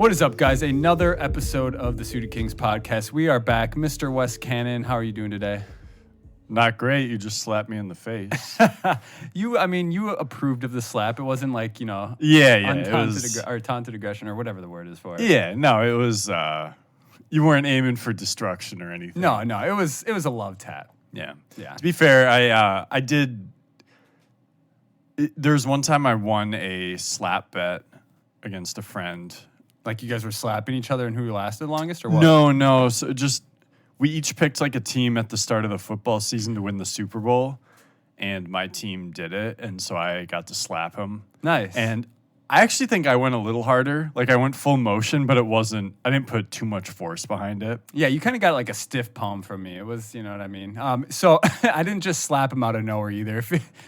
What is up, guys? Another episode of the Suited Kings podcast. We are back. Mr. Wes Cannon, how are you doing today? Not great. You just slapped me in the face. You approved of the slap. It wasn't like, taunted aggression or whatever the word is for it. Yeah, no, it was, you weren't aiming for destruction or anything. No, it was a love tap. Yeah. Yeah. To be fair, I did, there's one time I won a slap bet against a friend. Like you guys were slapping each other and who lasted longest or what? No. So just, we each picked like a team at the start of the football season to win the Super Bowl, and my team did it, and so I got to slap him. Nice. And I actually think I went a little harder. Like I went full motion, but I didn't put too much force behind it. Yeah, you kind of got like a stiff palm from me. It was, you know what I mean? So I didn't just slap him out of nowhere either.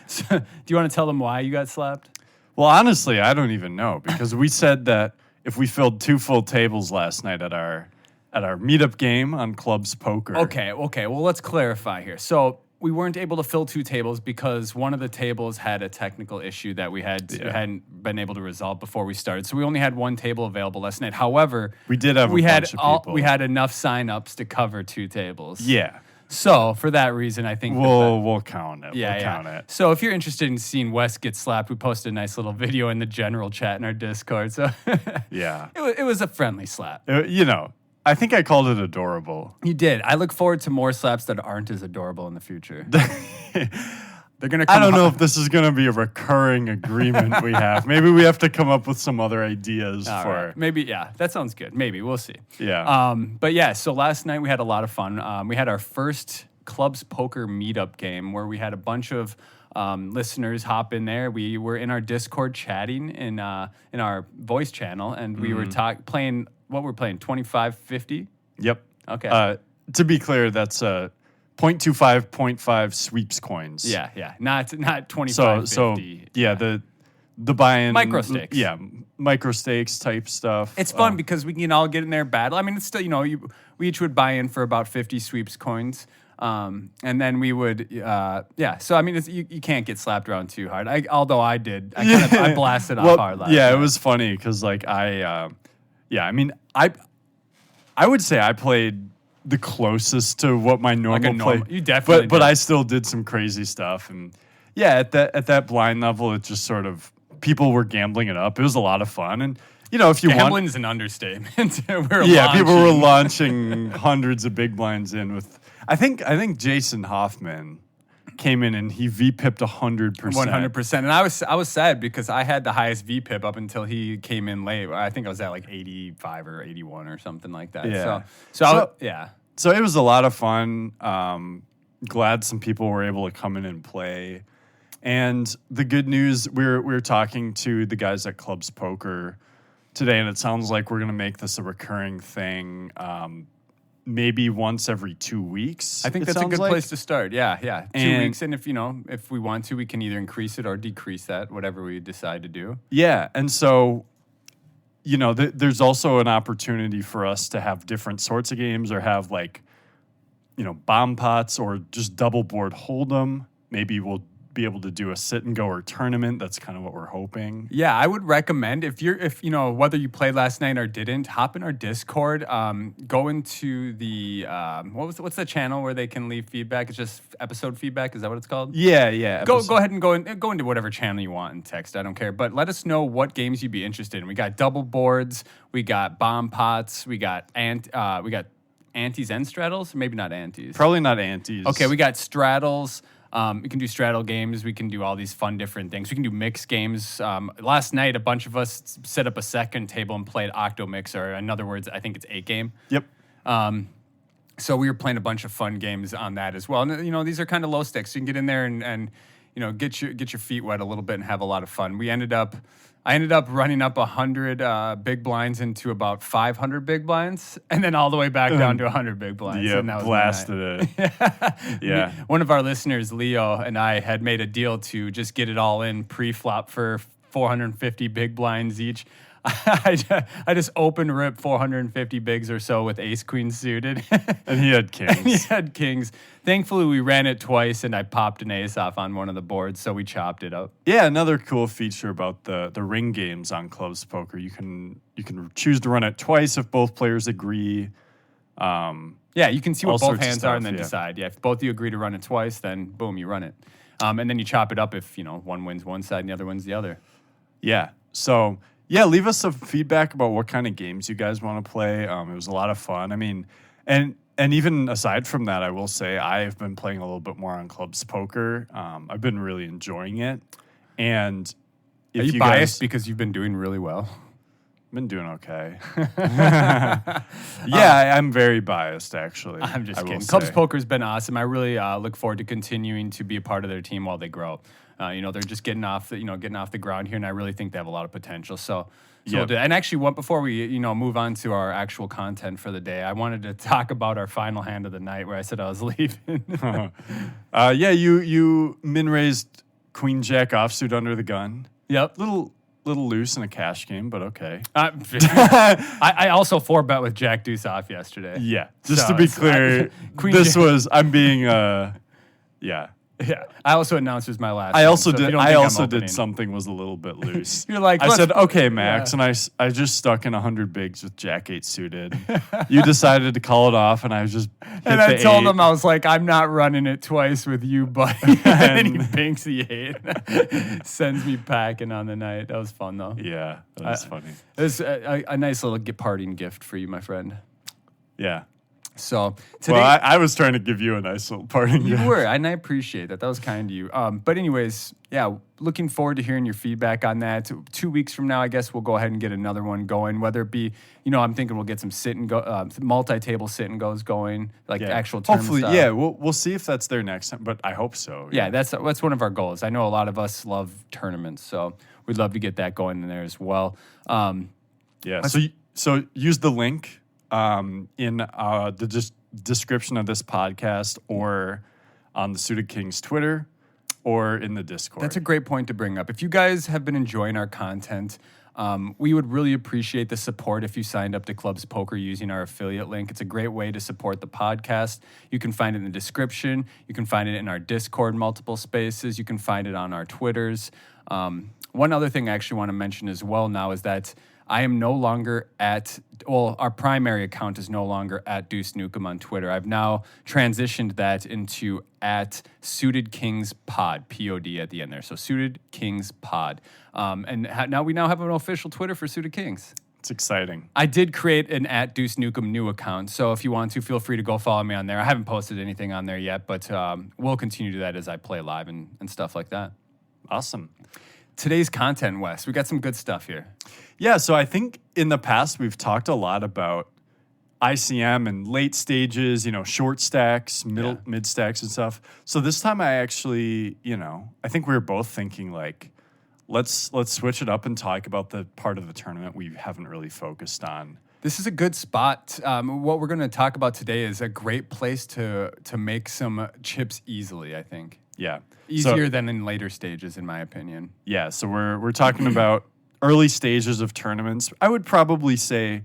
So, do you want to tell them why you got slapped? Well, honestly, I don't even know, because we said that if we filled 2 full tables last night at our meetup game on Clubs Poker. Okay. Well, let's clarify here. So we weren't able to fill 2 tables because one of the tables had a technical issue that we hadn't been able to resolve before we started. So we only had 1 table available last night. However, we did have a bunch of people. We had enough signups to cover 2 tables. Yeah. So for that reason, I think we'll count it. Yeah, we'll count it. So if you're interested in seeing Wes get slapped, we posted a nice little video in the general chat in our Discord. So yeah, it was a friendly slap. I think I called it adorable. You did. I look forward to more slaps that aren't as adorable in the future. They're gonna. I don't know if this is gonna be a recurring agreement we have. Maybe we have to come up with some other ideas All for. Right. Maybe that sounds good. Maybe we'll see. Yeah. But yeah. So last night we had a lot of fun. We had our first Clubs Poker meetup game where we had a bunch of listeners hop in there. We were in our Discord chatting in our voice channel, and we were playing. What we're playing, 25-50? Yep. Okay. To be clear, that's 0.25 sweeps coins. Yeah. Not 25-50. So yeah, the buy-in micro stakes. Yeah, micro stakes type stuff. It's fun because we can all get in there battle. I mean, it's still we each would buy in for about 50 sweeps coins. And then we would, So I mean, you can't get slapped around too hard. Although I did, I blasted off hard last night. It was funny because like I would say I played the closest to what my normal play. You definitely, but I still did some crazy stuff, and at that blind level, it just sort of people were gambling it up. It was a lot of fun, and if you gambling's an understatement. People were launching hundreds of big blinds in with. I think Jason Hoffman came in and he VPIP'd 100%. 100%. And I was sad because I had the highest VPIP up until he came in late. I think I was at like 85 or 81 or something like that. Yeah. So it was a lot of fun. Glad some people were able to come in and play. And the good news, we were talking to the guys at Clubs Poker today, and it sounds like we're going to make this a recurring thing. Maybe once every 2 weeks. I think that's a good place to start. Yeah. 2 weeks. And if we want to, we can either increase it or decrease that, whatever we decide to do. Yeah. And so, there's also an opportunity for us to have different sorts of games or have bomb pots or just double board hold'em. Maybe we'll be able to do a sit and go or tournament. That's kind of what we're hoping. Yeah, I would recommend if whether you played last night or didn't, hop in our Discord, go into the what's the channel where they can leave feedback? It's just episode feedback. Is that what it's called? Yeah. Go ahead and go into whatever channel you want and text. I don't care, but let us know what games you'd be interested in. We got double boards, we got bomb pots, we got antes and straddles. Maybe not antes. Probably not antes. Okay, we got straddles. We can do straddle games. We can do all these fun different things. We can do mixed games. Last night, a bunch of us set up a second table and played Octo Mix, or in other words, I think it's 8 game. Yep. So we were playing a bunch of fun games on that as well. And these are kind of low stakes. So you can get in there and get your feet wet a little bit and have a lot of fun. I ended up running up 100 big blinds into about 500 big blinds, and then all the way back down to 100 big blinds. Yeah, blasted it. Yeah. One of our listeners, Leo, and I had made a deal to just get it all in pre-flop for 450 big blinds each. I just open rip 450 bigs or so with ace queen suited. And he had kings. And he had kings. Thankfully, we ran it twice, and I popped an ace off on one of the boards, so we chopped it up. Yeah, another cool feature about the ring games on Clubs Poker, you can choose to run it twice if both players agree. Yeah, you can see what all both sorts of hands are stuff, and then yeah. decide. Yeah, if both of you agree to run it twice, then boom, you run it. And then you chop it up if, one wins one side and the other wins the other. Yeah. So, yeah, leave us some feedback about what kind of games you guys want to play. It was a lot of fun. I mean, and even aside from that, I will say I've been playing a little bit more on Clubs Poker. I've been really enjoying it. And if Are you guys, biased because you've been doing really well? been doing okay. Yeah, I'm very biased, actually. I'm just I will kidding. say. Clubs Poker's been awesome. I really look forward to continuing to be a part of their team while they grow. They're just getting off the ground here, and I really think they have a lot of potential. So Yep. and actually, before we move on to our actual content for the day, I wanted to talk about our final hand of the night, where I said I was leaving. Yeah, you min raised Queen Jack offsuit under the gun. Yep. Little loose in a cash game, but okay. I also 4-bet with Jack Deuce off yesterday. Yeah, just So to be it's- clear, Queen this Jack- was I'm being yeah. Yeah. I also announced it was my last. I hand, also so if you did. don't I think I'm also did opening- something was a little bit loose. You're like, I let's said, put- okay, Max, yeah. and I just stuck in 100 bigs with Jack 8 suited. You decided to call it off, and I just hit And the I told 8. him, I was like, I'm not running it twice with you, buddy. And then he banks the 8. Sends me packing on the night. That was fun, though. Yeah, that was funny. It was a nice little parting gift for you, my friend. Yeah. So today, Well, I was trying to give you a nice little parting you gift. were, and I appreciate that. That was kind of you. But anyways, yeah, looking forward to hearing your feedback on that. 2 weeks from now, I guess we'll go ahead and get another one going. Whether it be, I'm thinking we'll get some sit and go, multi-table sit and goes going, like Yeah. actual tournament Hopefully, style. yeah. We'll see if that's there next time, but I hope so. Yeah, that's one of our goals. I know a lot of us love tournaments, so we'd love to get that going in there as well. Yeah. So use the link in the description of this podcast, or on the Suited Kings Twitter, or in the Discord. That's a great point to bring up. If you guys have been enjoying our content, we would really appreciate the support if you signed up to Clubs Poker using our affiliate link. It's a great way to support the podcast. You can find it in the description. You can find it in our Discord multiple spaces. You can find it on our Twitters. One other thing I actually want to mention as well now is that I am no longer our primary account is no longer at Deuce Nukem on Twitter. I've now transitioned that into at Suited Kings Pod, P-O-D at the end there. So Suited Kings Pod. And now we have an official Twitter for Suited Kings. It's exciting. I did create an at Deuce Nukem new account. So if you want to, feel free to go follow me on there. I haven't posted anything on there yet, but we'll continue to do that as I play live and stuff like that. Awesome. Today's content, Wes, we got some good stuff here. Yeah, so I think in the past we've talked a lot about ICM and late stages, short stacks, mid stacks and stuff. So this time I actually, I think we were both thinking like, let's switch it up and talk about the part of the tournament we haven't really focused on. This is a good spot. What we're going to talk about today is a great place to make some chips easily, I think. Yeah. Easier than in later stages, in my opinion. Yeah, so we're talking about early stages of tournaments. I would probably say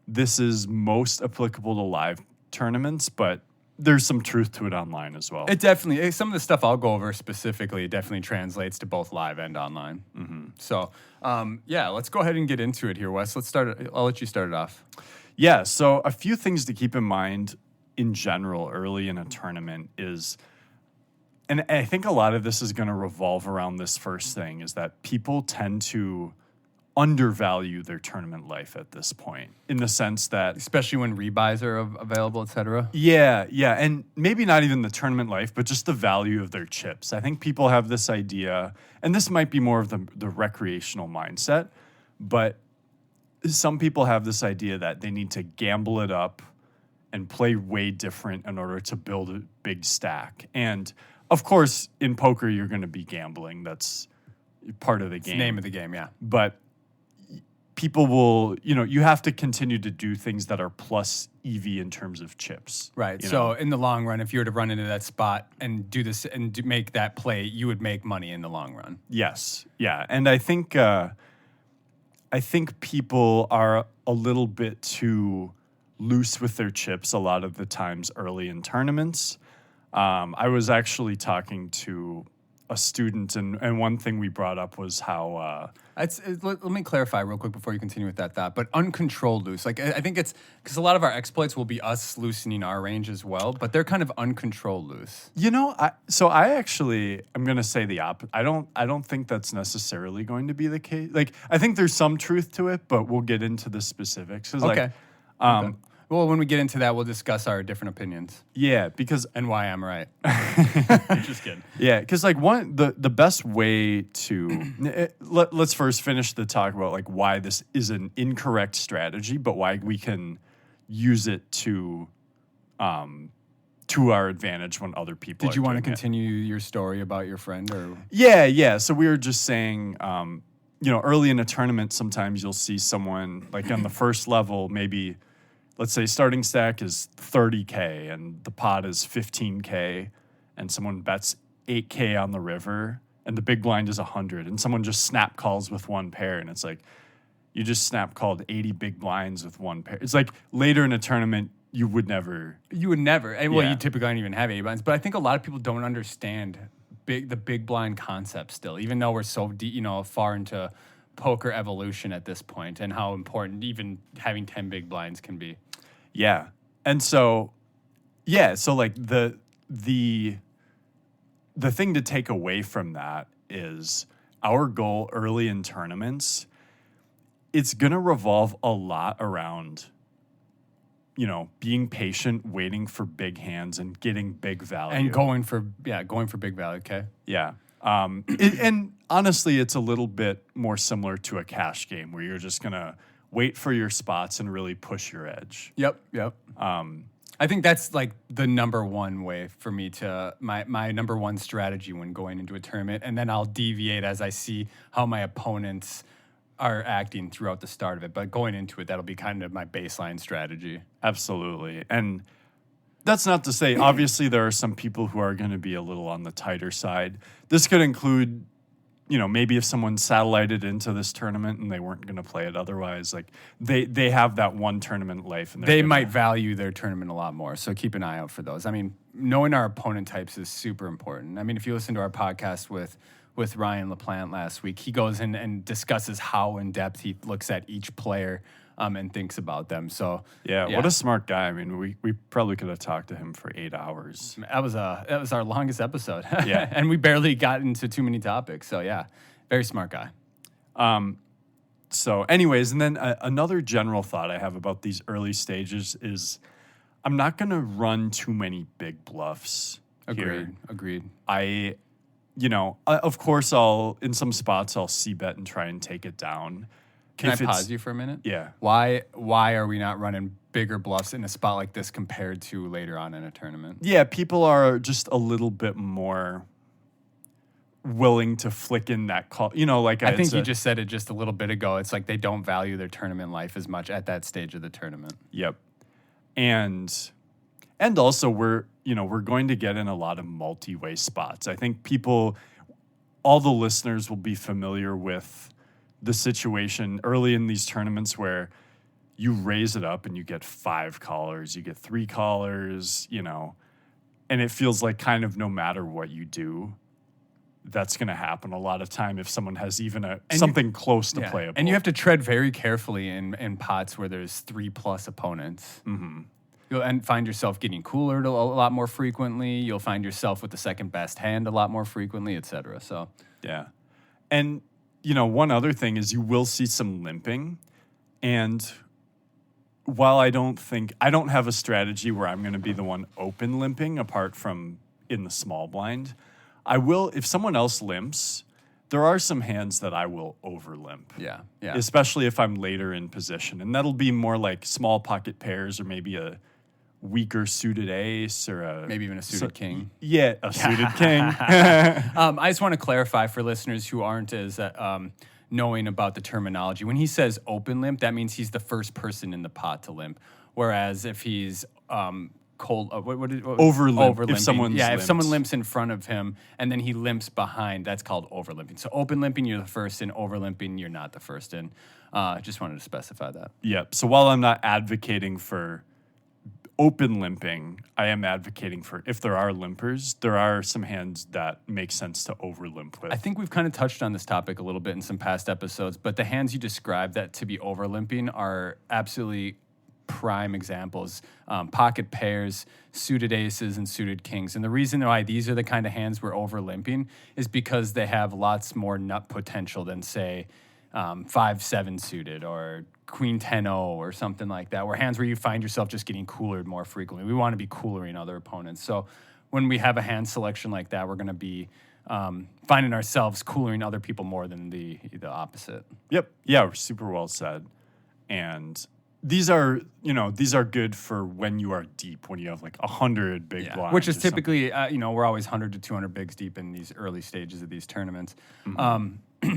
this is most applicable to live tournaments, but there's some truth to it online as well. It definitely, some of the stuff I'll go over specifically, it definitely translates to both live and online. Mm-hmm. So, let's go ahead and get into it here, Wes. I'll let you start it off. Yeah, so a few things to keep in mind in general early in a tournament is, and I think a lot of this is going to revolve around this first thing, is that people tend to undervalue their tournament life at this point, in the sense that, Especially when rebuys are available, et cetera. yeah, and maybe not even the tournament life, but just the value of their chips. I think people have this idea, and this might be more of the recreational mindset, but some people have this idea that they need to gamble it up and play way different in order to build a big stack. And of course, in poker, you're going to be gambling. That's part of the game. It's the name of the game, yeah. But people will, you have to continue to do things that are plus EV in terms of chips. Right. you So know? in the long run, if you were to run into that spot and do this and make that play, you would make money in the long run. Yes. Yeah. And I think I think people are a little bit too loose with their chips a lot of the times early in tournaments. I was actually talking to a student, and one thing we brought up was how Let me clarify real quick before you continue with that thought. But uncontrolled loose, like I think it's because a lot of our exploits will be us loosening our range as well, but they're kind of uncontrolled loose. I'm going to say the opposite. I don't think that's necessarily going to be the case. Like, I think there's some truth to it, but we'll get into the specifics. 'Cause, Okay. Okay. Well, when we get into that, we'll discuss our different opinions Yeah, because and why I'm right. Just kidding. yeah, because like the best way to let's first finish the talk about like why this is an incorrect strategy, but why we can use it to our advantage when other people. Did you want to doing it. continue your story about your friend or? Yeah. So we were just saying, early in a tournament, sometimes you'll see someone like on the first level, maybe. Let's say starting stack is 30K and the pot is 15K, and someone bets 8K on the river and the big blind is 100, and someone just snap calls with one pair, and it's like you just snap called 80 big blinds with one pair. It's like later in a tournament you would never. And well, Yeah. you typically don't even have 80 blinds, but I think a lot of people don't understand the big blind concept still, even though we're so far into poker evolution at this point, and how important even having 10 big blinds can be. Yeah. And so like the thing to take away from that is our goal early in tournaments, it's going to revolve a lot around, being patient, waiting for big hands and getting big value. And going for big value, okay? Yeah. And honestly, it's a little bit more similar to a cash game where you're just going to wait for your spots and really push your edge. Yep. I think that's like the number one way for me to my number one strategy when going into a tournament, and then I'll deviate as I see how my opponents are acting throughout the start of it. But going into it, that'll be kind of my baseline strategy. Absolutely. And that's not to say, obviously, there are some people who are going to be a little on the tighter side. This could include, maybe if someone satellited into this tournament and they weren't going to play it otherwise, like they have that one tournament life. And they might value their tournament a lot more. So keep an eye out for those. I mean, knowing our opponent types is super important. I mean, if you listen to our podcast with Ryan LaPlante last week, he goes in and discusses how in depth he looks at each player and thinks about them. So yeah, what a smart guy. I mean, we probably could have talked to him for 8 hours. That was our longest episode. Yeah. And we barely got into too many topics. So yeah, very smart guy. So anyways, and then another general thought I have about these early stages is I'm not going to run too many big bluffs here. Agreed. Of course in some spots I'll c-bet and try and take it down. Can I pause you for a minute? Yeah. Why are we not running bigger bluffs in a spot like this compared to later on in a tournament? Yeah, people are just a little bit more willing to flick in that call. I think you just said it just a little bit ago. It's like they don't value their tournament life as much at that stage of the tournament. Yep. And also we're going to get in a lot of multi-way spots. I think all the listeners will be familiar with the situation early in these tournaments where you raise it up and you get 5 callers, you get 3 callers, and it feels like kind of no matter what you do, that's going to happen a lot of time if someone has even something close to playable. And you have to tread very carefully in pots where there's 3+ opponents. Mm-hmm. You'll find yourself getting cooler a lot more frequently. You'll find yourself with the second best hand a lot more frequently, etc. So yeah. And one other thing is you will see some limping. And while I don't have a strategy where I'm going to be the one open limping apart from in the small blind, I will, if someone else limps, there are some hands that I will over limp. Yeah. Especially if I'm later in position. And that'll be more like small pocket pairs or maybe a weaker suited ace or maybe even a suited king. Yeah, a suited king. I just want to clarify for listeners who aren't as knowing about the terminology. When he says open limp, that means he's the first person in the pot to limp. Whereas if he's cold. What Over limp, if limping. someone's if someone limped. limps in front of him and then he limps behind, that's called over limping. So open limping, you're the first in. Over limping, you're not the first in. Just wanted to specify that. Yep. So while I'm not advocating for open limping, I am advocating for if there are limpers, there are some hands that make sense to over limp with. I think we've kind of touched on this topic a little bit in some past episodes, but the hands you described that to be over limping are absolutely prime examples. Pocket pairs, suited aces, and suited kings. And the reason why these are the kind of hands we're over limping is because they have lots more nut potential than, say, 5-7 suited or Queen 10-0 or something like that, where hands where you find yourself just getting coolered more frequently. We want to be coolering other opponents. So when we have a hand selection like that, we're going to be finding ourselves coolering other people more than the opposite. Yep. Yeah, super well said. And these are good for when you are deep, when you have like 100 big blinds. Which is typically, we're always 100 to 200 bigs deep in these early stages of these tournaments. Mm-hmm.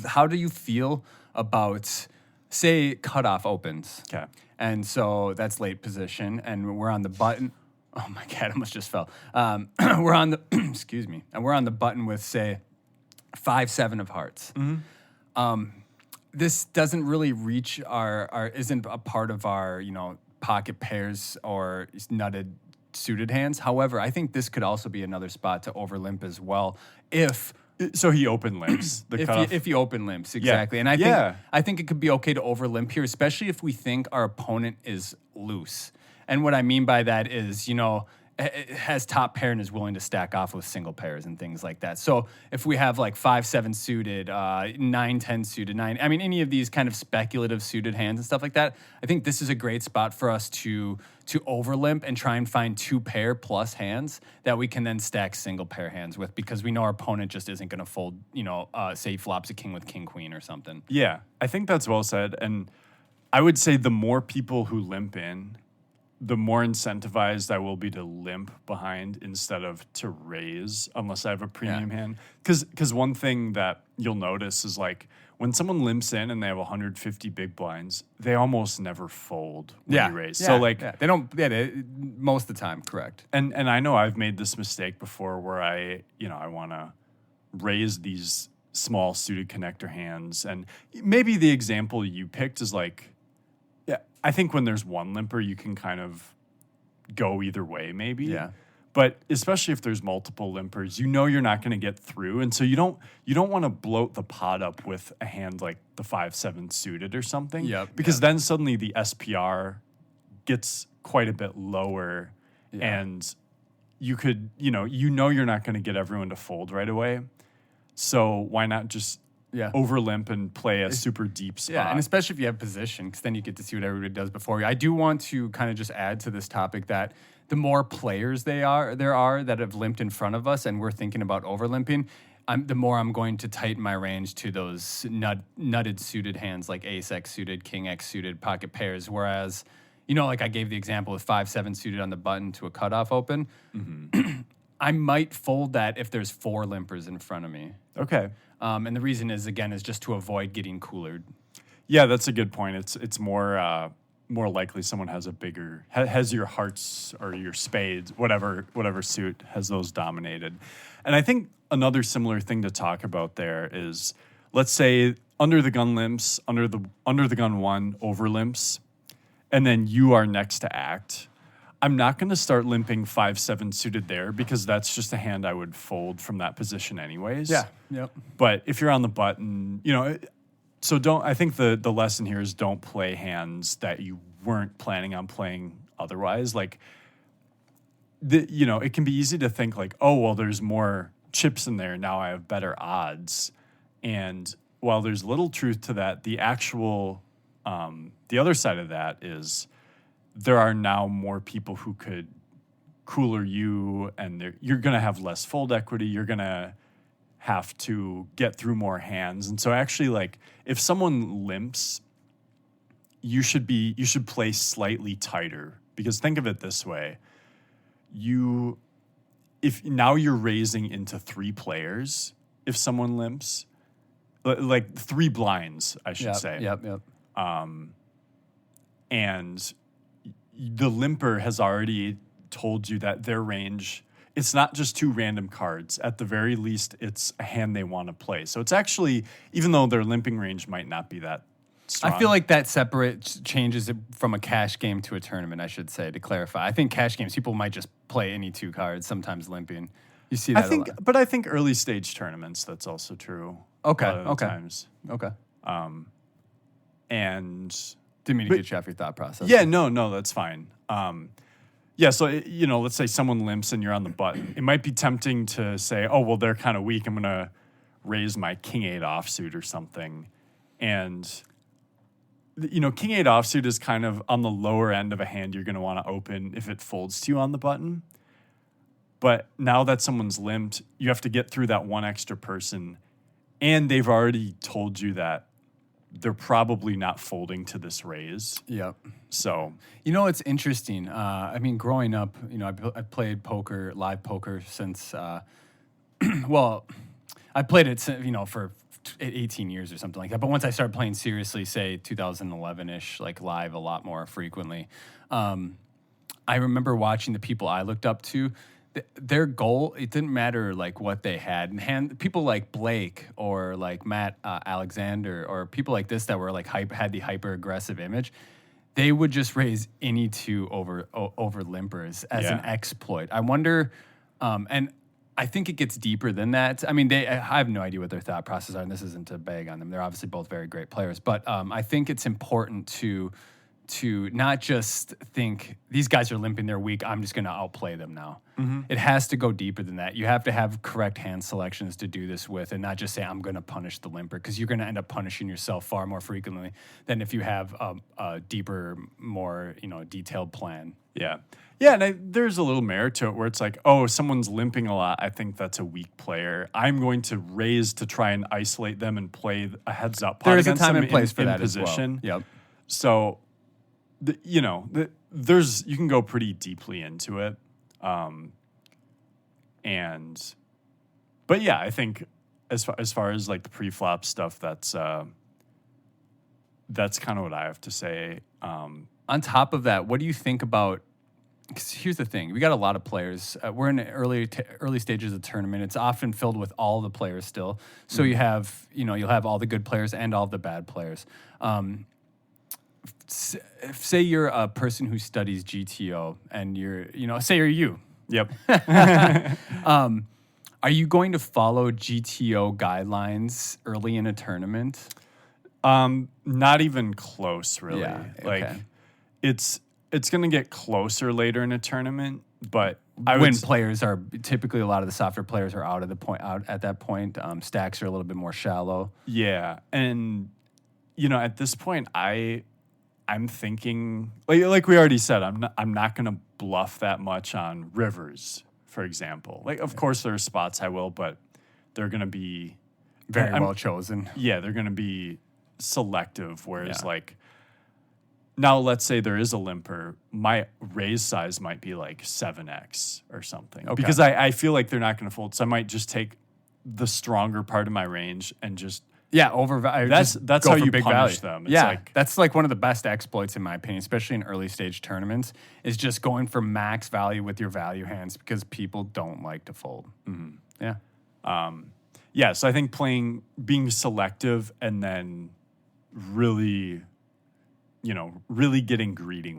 How do you feel about, say, cutoff opens? Okay. And so that's late position, and we're on the button. Oh my God, I almost just fell. We're on the, excuse me, and we're on the button with, say, 5-7 of hearts. This doesn't really reach our isn't a part of our, pocket pairs or nutted suited hands. However, I think this could also be another spot to over limp as well if So he open limps the cutoff. if you open limps, exactly. And I think it could be okay to over limp here, especially if we think our opponent is loose. And what I mean by that is, it has top pair and is willing to stack off with single pairs and things like that. So if we have like 5-7 suited, 9-10 suited, any of these kind of speculative suited hands and stuff like that, I think this is a great spot for us to over limp and try and find 2 pair plus hands that we can then stack single pair hands with, because we know our opponent just isn't going to fold, say he flops a king with king queen or something. Yeah, I think that's well said. And I would say the more people who limp in, the more incentivized I will be to limp behind instead of to raise, unless I have a premium hand. Because one thing that you'll notice is like when someone limps in and they have 150 big blinds, they almost never fold when you raise. So they don't. Yeah, most of the time, correct. And I know I've made this mistake before where I want to raise these small suited connector hands, and maybe the example you picked is like. I think when there's one limper, you can kind of go either way, maybe. Yeah. But especially if there's multiple limpers, you're not going to get through, and so you don't want to bloat the pot up with a hand like the 5-7 suited or something. Because then suddenly the SPR gets quite a bit lower, and you could you're not going to get everyone to fold right away. So why not just over limp and play a super deep spot. Yeah, and especially if you have position, because then you get to see what everybody does before you. I do want to kind of just add to this topic that the more players there are that have limped in front of us and we're thinking about over limping, the more I'm going to tighten my range to those nutted suited hands like ace X suited, king X suited, pocket pairs. Whereas, like I gave the example with 5-7 suited on the button to a cutoff open, I might fold that if there's 4 limpers in front of me. Okay. And the reason is just to avoid getting coolered. Yeah, that's a good point. It's more likely someone has your hearts or your spades, whatever suit has those dominated. And I think another similar thing to talk about there is, let's say under the gun limps, under the gun 1 over limps, and then you are next to act. I'm not going to start limping 5-7 suited there because that's just a hand I would fold from that position anyways. Yeah. Yep. But if you're on the button, so I think the lesson here is don't play hands that you weren't planning on playing otherwise. Like, it can be easy to think like, oh, well, there's more chips in there. Now I have better odds. And while there's little truth to that, the actual, the other side of that is, there are now more people who could cooler you, and you're going to have less fold equity. You're going to have to get through more hands. And so actually, like, if someone limps, you should play slightly tighter, because think of it this way. If now you're raising into 3 players, if someone limps, like 3 blinds, I should say. Yep. And the limper has already told you that their range, it's not just 2 random cards. At the very least, it's a hand they want to play. So it's actually, even though their limping range might not be that strong. I feel like that changes it from a cash game to a tournament, I should say, to clarify. I think cash games, people might just play any 2 cards, sometimes limping. You see that a lot. But I think early stage tournaments, that's also true. Okay, a lot of the okay. times. Okay. And Didn't mean to get you off your thought process. yeah, no, that's fine. Yeah, so, let's say someone limps and you're on the button. It might be tempting to say, oh, well, they're kind of weak. I'm going to raise my king 8 offsuit or something. And, king 8 offsuit is kind of on the lower end of a hand you're going to want to open if it folds to you on the button. But now that someone's limped, you have to get through that one extra person. And they've already told you that they're probably not folding to this raise. Yep. So, it's interesting. Growing up, I played poker, live poker since, well, I played it, for 18 years or something like that. But once I started playing seriously, say 2011-ish, like live a lot more frequently, I remember watching the people I looked up to. Their goal, it didn't matter like what they had. And people like Blake or like Matt Alexander or people like this that were like had the hyper aggressive image, they would just raise any 2 over limpers as an exploit. I wonder, and I think it gets deeper than that. I mean, I have no idea what their thought process are, and this isn't to bag on them. They're obviously both very great players, but I think it's important to not just think these guys are limping, they're weak, I'm just going to outplay them now. Mm-hmm. It has to go deeper than that. You have to have correct hand selections to do this with and not just say, I'm going to punish the limper, because you're going to end up punishing yourself far more frequently than if you have a deeper, more detailed plan. Yeah. Yeah, and there's a little merit to it where it's like, oh, someone's limping a lot. I think that's a weak player. I'm going to raise to try and isolate them and play a heads-up pot there is a against time them and place for in that position. as well. Yep. So, you can go pretty deeply into it. But yeah, I think as far as like the pre-flop stuff, that's kind of what I have to say. On top of that, what do you think about? Because here's the thing: we got a lot of players. We're in the early stages of the tournament. It's often filled with all the players still. So you have, you'll have all the good players and all the bad players. Say you're a person who studies GTO, and say you're you. Yep. Are you going to follow GTO guidelines early in a tournament? Not even close, really. Yeah, like okay. It's going to get closer later in a tournament, but when players are typically, a lot of the softer players are out at that point. Stacks are a little bit more shallow. Yeah, and at this point, I'm thinking like we already said, I'm not going to bluff that much on rivers, for example. Like, of course, there are spots I will, but they're going to be very well chosen. Yeah, they're going to be selective. Whereas, like, now let's say there is a limper, my raise size might be like 7x or something, because I feel like they're not going to fold. So I might just take the stronger part of my range and just. Yeah, that's how you punish them. It's that's like one of the best exploits in my opinion, especially in early stage tournaments, is just going for max value with your value hands, because people don't like to fold. Mm-hmm. Yeah. So I think being selective and then really, really getting greedy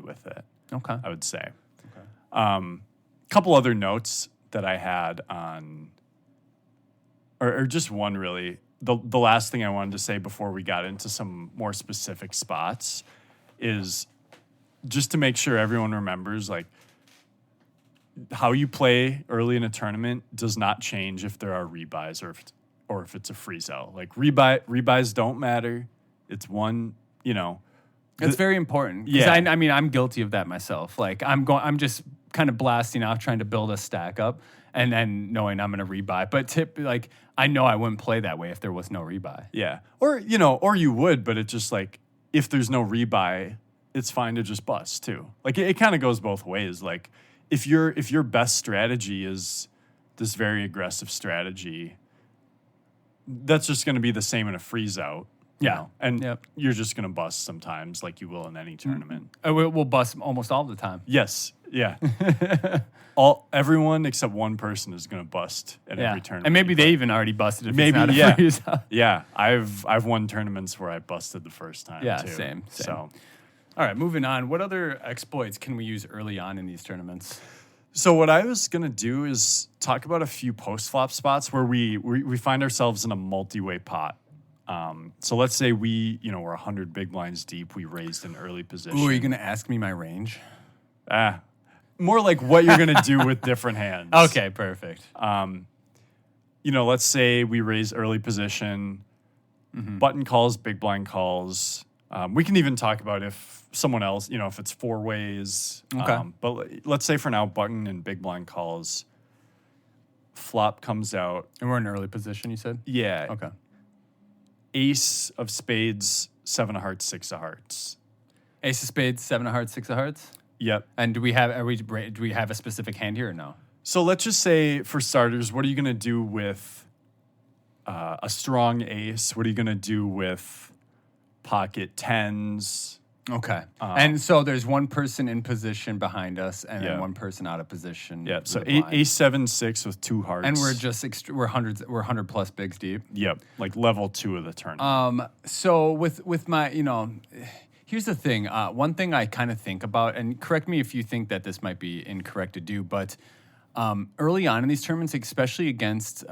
with it. Okay. I would say. Okay. Couple other notes that I had on. Or just one, really. The last thing I wanted to say before we got into some more specific spots is just to make sure everyone remembers, like, how you play early in a tournament does not change if there are rebuys or if it's a freeze out. Like, rebuys don't matter. It's one, It's very important. Yeah. I'm guilty of that myself. Like, I'm just kind of blasting off, trying to build a stack up, and then knowing I'm going to rebuy. But I know I wouldn't play that way if there was no rebuy. Yeah. Or you would, but it's just like, if there's no rebuy, it's fine to just bust too. Like, it kind of goes both ways. Like, if your best strategy is this very aggressive strategy, that's just going to be the same in a freeze out. you Yeah. know, and Yep. you're just going to bust sometimes like you will in any tournament. We'll bust almost all the time. Yes. Yeah. Everyone except one person is going to bust at every tournament. And maybe you they play. even already busted if Maybe, it's not a yeah. freeze. Yeah. I've won tournaments where I busted the first time. Yeah, too. same. So, All right, moving on. What other exploits can we use early on in these tournaments? so what I was going to do is talk about a few post-flop spots where we find ourselves in a multi-way pot. So let's say we're 100 big blinds deep. We raised an early position. Ooh, are you going to ask me my range? More like what you're going to do with different hands. Okay, perfect. Let's say we raise early position, button calls, big blind calls. We can even talk about if someone else, if it's four ways. Okay. But let's say for now, button and big blind calls. Flop comes out. And we're in early position, you said? Yeah. Okay. Ace of spades, 7 of hearts, 6 of hearts. Ace of spades, 7 of hearts, 6 of hearts? Yep. And do we have a specific hand here or no? So let's just say, for starters, what are you going to do with a strong ace? What are you going to do with pocket tens? Okay. And so there's one person in position behind us and then one person out of position. Yeah. So with the blind. ace 7-6 with 2 hearts. And we're just we're 100 plus bigs deep. Yep. Like level 2 of the tournament. So with my, here's the thing. One thing I kind of think about, and correct me if you think that this might be incorrect to do, but early on in these tournaments, especially against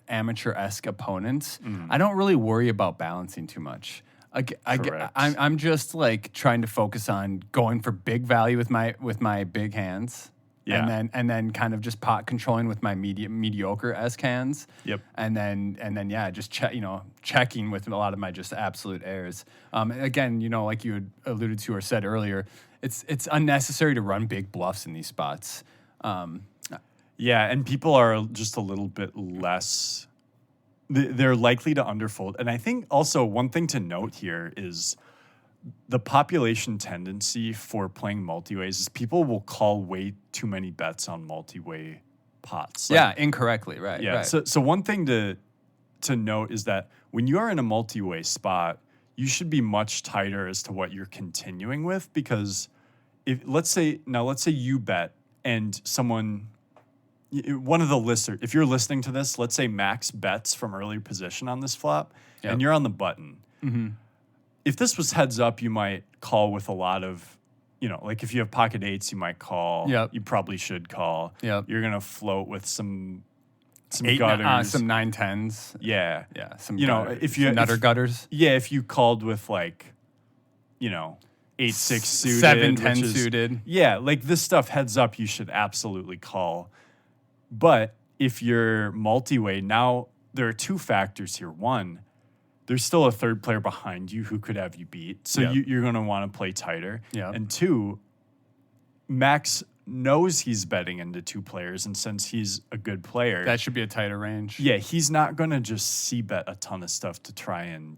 amateur-esque opponents, I don't really worry about balancing too much. I'm just like trying to focus on going for big value with my big hands. Yeah. And then kind of just pot controlling with my mediocre-esque hands. Yep. And then just checking with a lot of my just absolute airs. Again, like you had alluded to or said earlier, it's unnecessary to run big bluffs in these spots. Yeah, and people are just a little bit less. They're likely to underfold. And I think also one thing to note here is the population tendency for playing multi-ways is people will call way too many bets on multi-way pots. Incorrectly, right. Yeah. Right. So one thing to note is that when you are in a multi-way spot, you should be much tighter as to what you're continuing with, because let's say you bet and one of the listeners, if you're listening to this, let's say Max bets from early position on this flop, and you're on the button. Mm-hmm. If this was heads up, you might call with a lot of, like if you have pocket eights, you might call. Yep. You probably should call. Yep. You're gonna float with some Eight, gutters, some 9-10s. Yeah. Some gutters, if you nutter gutters. Yeah, if you called with 8-6 suited, 7-10 suited. Yeah, like this stuff heads up, you should absolutely call. But if you're multi-way, now there are 2 factors here. One, there's still a third player behind you who could have you beat. So you're going to want to play tighter. Yep. And 2, Max knows he's betting into 2 players. And since he's a good player, That should be a tighter range. yeah, he's not going to just c-bet a ton of stuff to try and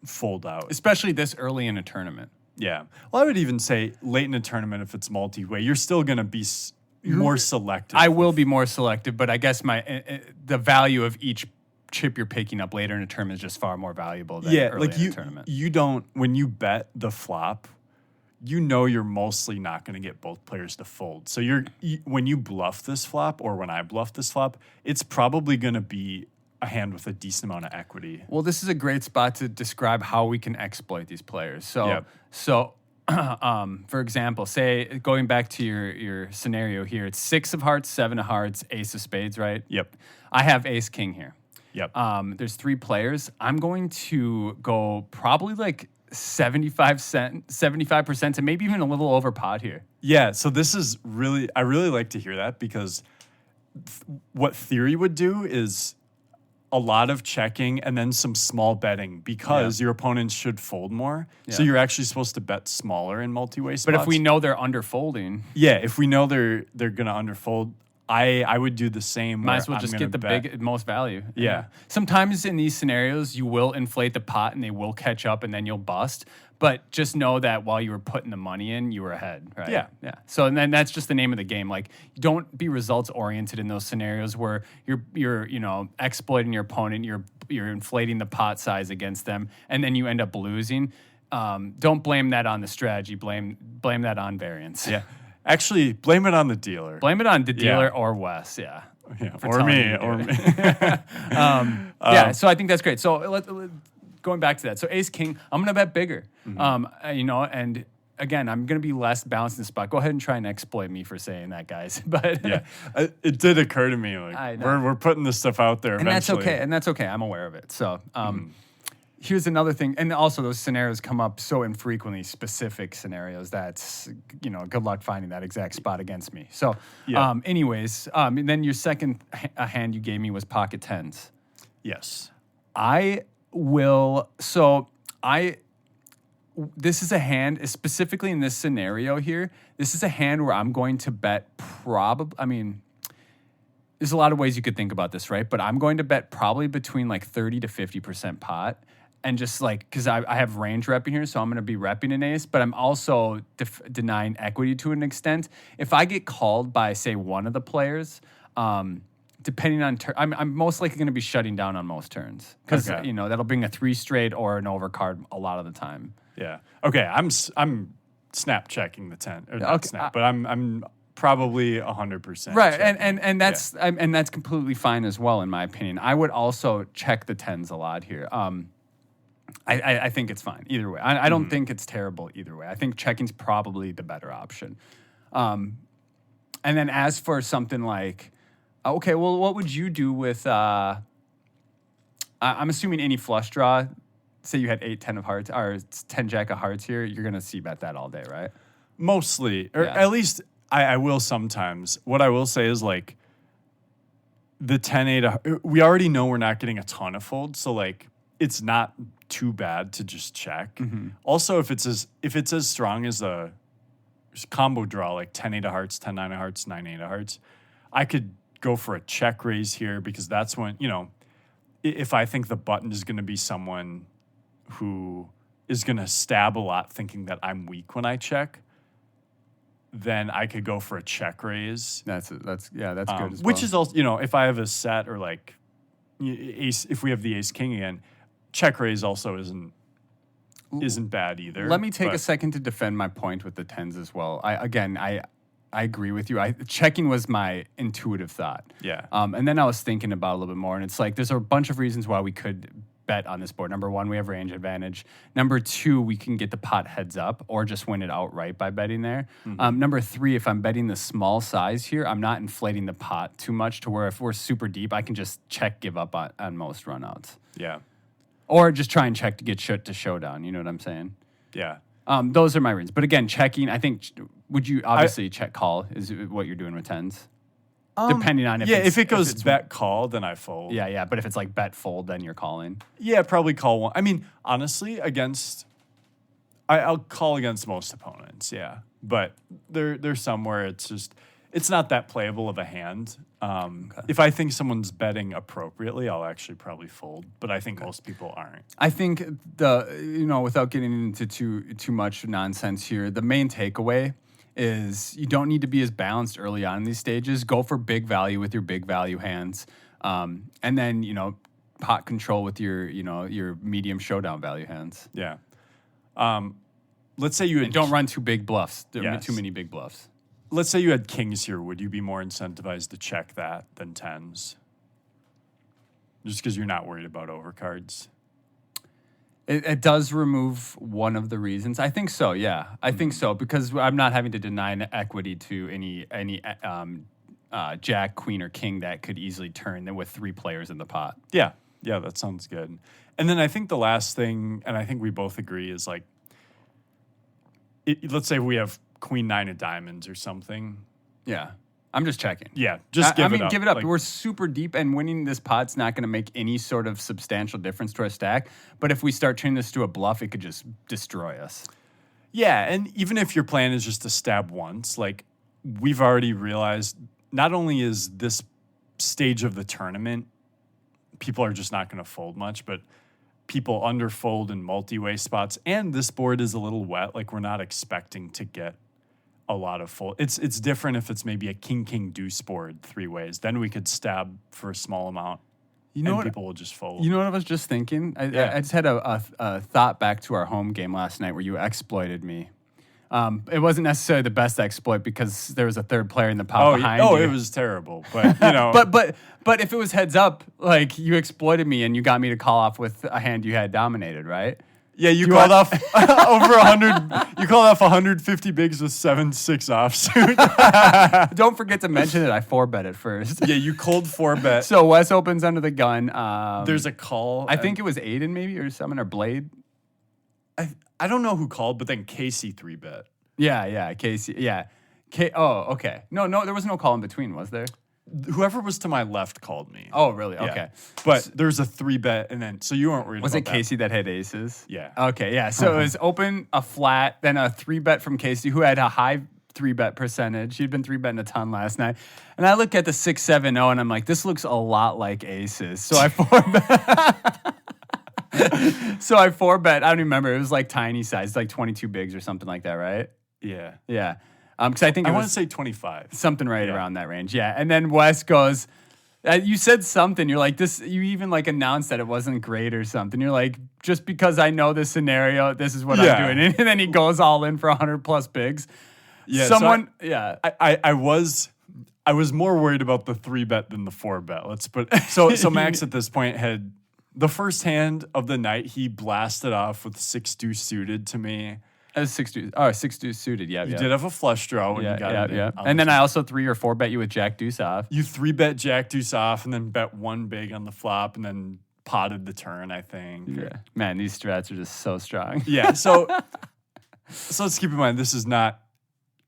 fold out. Especially this early in a tournament. Yeah. Well, I would even say late in a tournament, if it's multi-way, you're still going to be more selective. I will be more selective, but I guess the value of each chip you're picking up later in a tournament is just far more valuable than early in a tournament. You don't, when you bet the flop, you're mostly not going to get both players to fold. So when you bluff this flop, or when I bluff this flop, it's probably going to be a hand with a decent amount of equity. Well, this is a great spot to describe how we can exploit these players. So for example, say going back to your scenario here, it's 6 of hearts, 7 of hearts, ace of spades, right? Yep. I have ace king here. Yep. There's 3 players. I'm going to go probably like 75% to maybe even a little over pot here. Yeah. So this is I really like to hear that, because what theory would do is a lot of checking and then some small betting, because your opponents should fold more. Yeah. So you're actually supposed to bet smaller in multi-way spots. But if we know they're underfolding. Yeah, if we know they're going to underfold, I would do the same. Might where as well I'm just gonna get the bet- most value. Yeah. Sometimes in these scenarios, you will inflate the pot and they will catch up and then you'll bust. But just know that while you were putting the money in, you were ahead, right? Yeah. Yeah. So and then that's just the name of the game. Like, don't be results oriented in those scenarios where you're exploiting your opponent, you're inflating the pot size against them, and then you end up losing. Don't blame that on the strategy. Blame that on variance. Yeah. Actually, blame it on the dealer. Blame it on the dealer or Wes. Yeah. Yeah, For or telling me, you to or do me. Yeah, so I think that's great. So going back to that, so Ace King, I'm gonna bet bigger. And again, I'm gonna be less balanced in the spot. Go ahead and try and exploit me for saying that, guys. But Yeah, it did occur to me I like know. we're putting this stuff out there, and that's eventually. okay. And that's okay. I'm aware of it. So here's another thing, and also those scenarios come up so infrequently. Specific scenarios. That's good luck finding that exact spot against me. So, Yeah. anyways, and then your second hand you gave me was pocket tens. Yes. This is a hand, specifically in this scenario here, this is a hand where I'm going to bet there's a lot of ways you could think about this, right? But I'm going to bet probably between like 30 to 50% pot. And just like, because I have range repping here, so I'm going to be repping an ace, but I'm also denying equity to an extent. If I get called by, say, one of the players, depending on turn, I'm most likely going to be shutting down on most turns because Okay. that'll bring a 3 straight or an overcard a lot of the time. Yeah. Okay. I'm snap checking the 10 or not Okay, snap, but I'm probably 100% Right, checking. and that's completely fine as well, in my opinion. I would also check the tens a lot here. I think it's fine either way. I don't think it's terrible either way. I think checking's probably the better option. And then as for something like, okay, well, what would you do with? I'm assuming any flush draw. Say you had 8-10 of hearts or 10 jack of hearts here. You're gonna see bet that all day, right? Mostly, or Yeah. at least I will sometimes. What I will say is like the 10-8. We already know we're not getting a ton of folds, so like it's not too bad to just check. Also, if it's as strong as a combo draw, like 10-8 of hearts, 10-9 of hearts, 9-8 of hearts, I could go for a check raise here because that's when if I think the button is going to be someone who is going to stab a lot, thinking that I'm weak when I check, then I could go for a check raise. That's good as well. Which is also, if I have a set or like ace, if we have the ace king again, check raise also isn't bad either. Let me take a second to defend my point with the tens as well. I agree with you. Checking was my intuitive thought. Yeah. And then I was thinking about it a little bit more, and it's like there's a bunch of reasons why we could bet on this board. Number one, we have range advantage. Number two, we can get the pot heads up or just win it outright by betting there. Number three, if I'm betting the small size here, I'm not inflating the pot too much to where if we're super deep, I can just check give up on most runouts. Yeah. Or just try and check to get shut to showdown. You know what I'm saying? Yeah. Those are my reasons. But again, checking, I think, would you obviously check call is what you're doing with tens? Depending on if it goes bet call, then I fold. Yeah. But if it's like bet fold, then you're calling. Yeah, probably call one. I mean, honestly, I'll call against most opponents, yeah. But there's some where it's not that playable of a hand. If I think someone's betting appropriately, I'll actually probably fold. But I think most people aren't. I think without getting into too much nonsense here, the main takeaway is you don't need to be as balanced early on in these stages. Go for big value with your big value hands, and then pot control with your medium showdown value hands. Yeah. Let's say you had And don't run too big bluffs. Yes. Too many big bluffs. Let's say you had kings here. Would you be more incentivized to check that than tens? Just because you're not worried about overcards? It does remove one of the reasons. I think so. Yeah, I think so because I'm not having to deny equity to any jack, queen, or king that could easily turn with 3 players in the pot. Yeah, that sounds good. And then I think the last thing, and I think we both agree, is like, let's say we have queen 9 of diamonds or something. Yeah, I'm just checking. Yeah, just give it up. Give it up. Like, We're super deep, and winning this pot's not going to make any sort of substantial difference to our stack. But if we start turning this to a bluff, it could just destroy us. yeah, and even if your plan is just to stab once, like we've already realized not only is this stage of the tournament, people are just not going to fold much, but people underfold in multi-way spots, and this board is a little wet. Like, we're not expecting to get a lot of fold. It's different if it's maybe a king deuce board 3 ways. Then we could stab for a small amount. You know and what? people will just fold. You know what I was just thinking? I just had a thought back to our home game last night where you exploited me. It wasn't necessarily the best exploit because there was a third player in the pot behind you. It was terrible. But you know, but if it was heads up, like you exploited me and you got me to call off with a hand you had dominated, right? Yeah, you called off over 100. You called off 150 bigs with 7-6 offsuit. Don't forget to mention that I 4-bet it first. Yeah, you cold 4-bet. So Wes opens under the gun. There's a call. I think it was Aiden maybe or someone or Blade. I don't know who called, but then Casey 3-bet. Yeah, Casey. Yeah. Oh, okay. No, there was no call in between, was there? Whoever was to my left called me. Oh, really? Yeah. Okay. But there's a 3-bet, and then so you weren't worried. Was about it Casey that had aces? Yeah. Okay. Yeah. So it was open, a flat, then a 3-bet from Casey, who had a high 3-bet percentage. He'd been 3-betting a ton last night, and I look at the 6-7-0, and I'm like, this looks a lot like aces. So I 4-bet. So I 4-bet. I don't even remember. It was like tiny size, like 22 bigs or something like that, right? Yeah. Yeah. Because I think I it want to was say 25. something right around that range. Yeah. And then Wes goes, you said something. You're like, this, you even like announced that it wasn't great or something. You're like, just because I know this scenario, this is what I'm doing. And then he goes all in for 100 plus bigs. Yeah. I was more worried about the 3-bet than the 4-bet. Let's put so Max at this point had the first hand of the night. He blasted off with 6 deuce suited to me. As 6 deuce. Oh, 6 deuce suited. Yeah. You did have a flush draw when you got it. Yeah. And then I also 3 or 4 bet you with Jack deuce off. You 3-bet Jack deuce off and then bet 1 big on the flop and then potted the turn, I think. Yeah. Man, these strats are just so strong. Yeah. So let's keep in mind this is not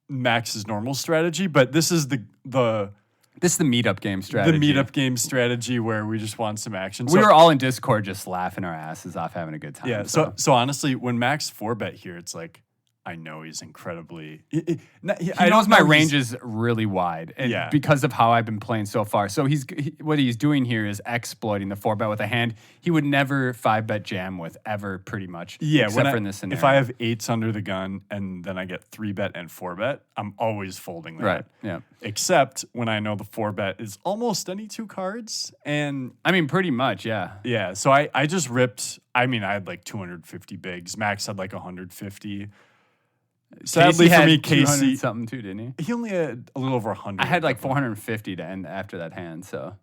Max's normal strategy, but this is the This is the meetup game strategy. The meetup game strategy where we just want some action. We were all in Discord just laughing our asses off, having a good time. Yeah. So honestly, when Max 4-bet here, it's like, I know he's incredibly. He knows my range is really wide, and because of how I've been playing so far. So what he's doing here is exploiting the 4-bet with a hand he would never 5-bet jam with ever, pretty much. Yeah, except for in this scenario. If I have 8s under the gun and then I get 3-bet and 4-bet, I'm always folding that. Right. Yeah. Except when I know the 4-bet is almost any 2 cards, and I mean, pretty much, yeah. Yeah. So I just ripped. I mean, I had like 250 bigs. Max had like 150. Sadly for me, Casey something too, didn't he? He only had a little over 100. I had like 450 to end after that hand. So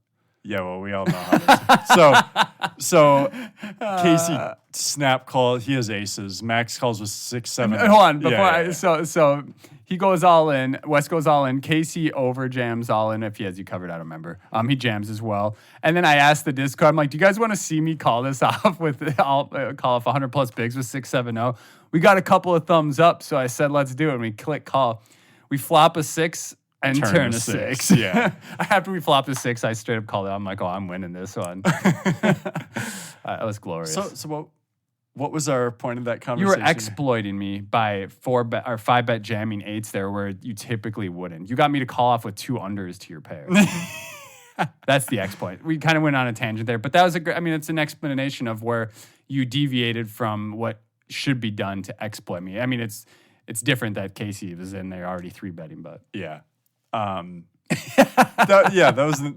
yeah, well, we all know how this is. So Casey snap call. He has aces. Max calls with 6, 7. Hold on, before so he goes all in. Wes goes all in. Casey over jams all in. If he has you covered, I don't remember. He jams as well. And then I asked the Discord, I'm like, do you guys want to see me call this off with? I'll call off 100 plus bigs with 6, 7, 0. We got a couple of thumbs up, so I said, let's do it. And we click call. We flop a 6 and turn a 6. Yeah. After we flopped a 6, I straight up called it. I'm like, oh, I'm winning this one. That was glorious. So what was our point of that You conversation? were exploiting me by 4-bet or 5-bet jamming 8s there where you typically wouldn't. You got me to call off with 2 unders to your pair. That's the exploit. We kind of went on a tangent there, but that was it's an explanation of where you deviated from what should be done to exploit me. I mean, it's different that Casey was in there already 3-betting, but yeah. That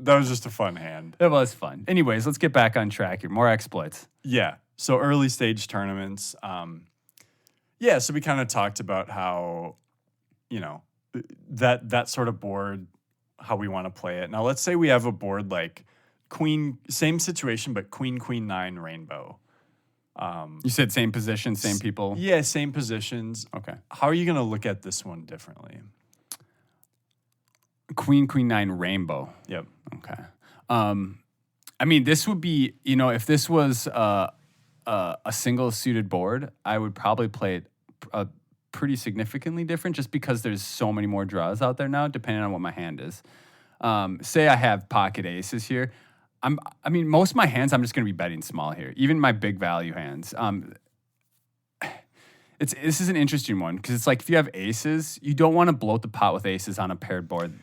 was just a fun hand. It was fun. Anyways, let's get back on track here. More exploits. Yeah. So early stage tournaments. So we kind of talked about how, that sort of board, how we want to play it. Now let's say we have a board like Queen, same situation, but Queen, 9 rainbow. You said same position, same people? Yeah, same positions. Okay. How are you going to look at this one differently? Queen, 9 rainbow. Yep. Okay. This would be, if this was a single suited board, I would probably play it pretty significantly different just because there's so many more draws out there now, depending on what my hand is. Say I have pocket aces here. Most of my hands, I'm just going to be betting small here. Even my big value hands. This is an interesting one because it's like if you have aces, you don't want to bloat the pot with aces on a paired board.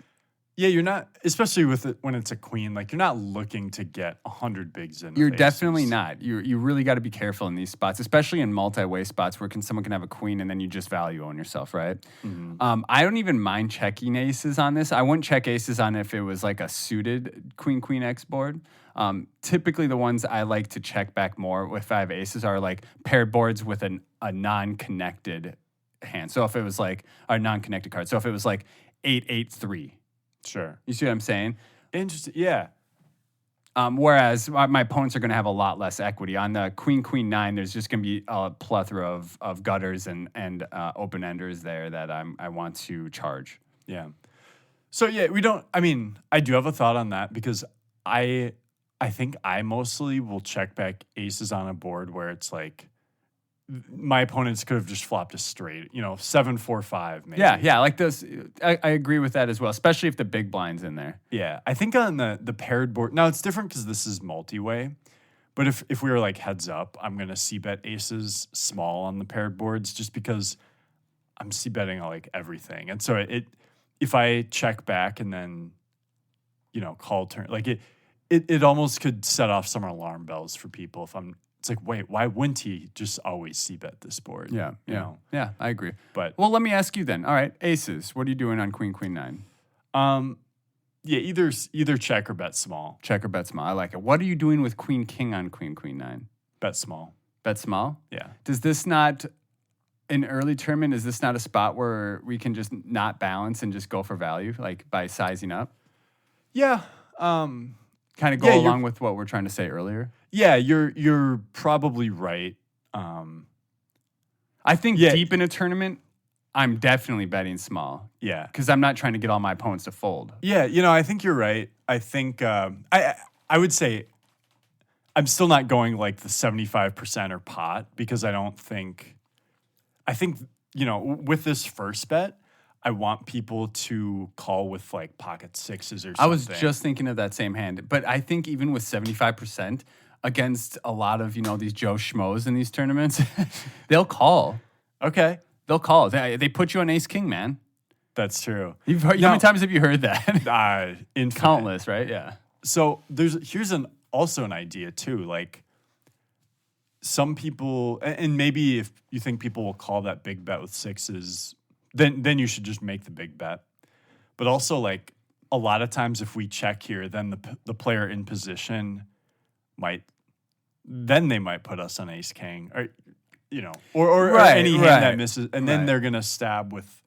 Yeah, you're not, especially with it when it's a queen, like you're not looking to get 100 bigs in. You're with definitely aces. not. You really got to be careful in these spots, especially in multi-way spots where someone can have a queen and then you just value own yourself, right? I don't even mind checking aces on this. I wouldn't check aces on if it was like a suited queen X board. Typically, the ones I like to check back more if I have aces are like paired boards with a non-connected hand. So if it was like a non-connected card. So if it was like 8-8-3. Sure. You see what I'm saying? Interesting. Yeah. Whereas my opponents are going to have a lot less equity. On the queen 9, there's just going to be a plethora of gutters and open enders there that I want to charge. Yeah. So yeah, we don't. I mean, I do have a thought on that because I think I mostly will check back aces on a board where it's like my opponents could have just flopped a straight, 7-4-5 maybe. Yeah, like this. I agree with that as well, especially if the big blind's in there. Yeah, I think on the paired board, now it's different because this is multi-way, but if we were like heads up, I'm going to c-bet aces small on the paired boards just because I'm c-betting like everything. And so if I check back and then, call turn, like it almost could set off some alarm bells for people if it's like, wait, why wouldn't he just always c-bet this board? Yeah, I agree. But well, let me ask you then. All right, aces. What are you doing on queen 9? Yeah, either check or bet small. Check or bet small. I like it. What are you doing with queen on queen 9? Bet small. Bet small? Yeah. Does this not, in early tournament, is this not a spot where we can just not balance and just go for value, like by sizing up? Yeah. Kind of go along with what we're trying to say earlier. Yeah, you're probably right. I think deep in a tournament, I'm definitely betting small. Yeah, because I'm not trying to get all my opponents to fold. Yeah, I think you're right. I think I would say I'm still not going like the 75% or pot because I think with this first bet, I want people to call with like pocket sixes or something. I was just thinking of that same hand. But I think even with 75% against a lot of, these Joe Schmoes in these tournaments, they'll call. Okay. They'll call. They put you on ace king, man. That's true. How many times have you heard that? Infinite. Countless, right? Yeah. So here's also an idea too. Like some people, and maybe if you think people will call that big bet with sixes, then you should just make the big bet. But also, like a lot of times, if we check here, then the player in position might put us on ace king, or any hand that misses, and then they're gonna stab with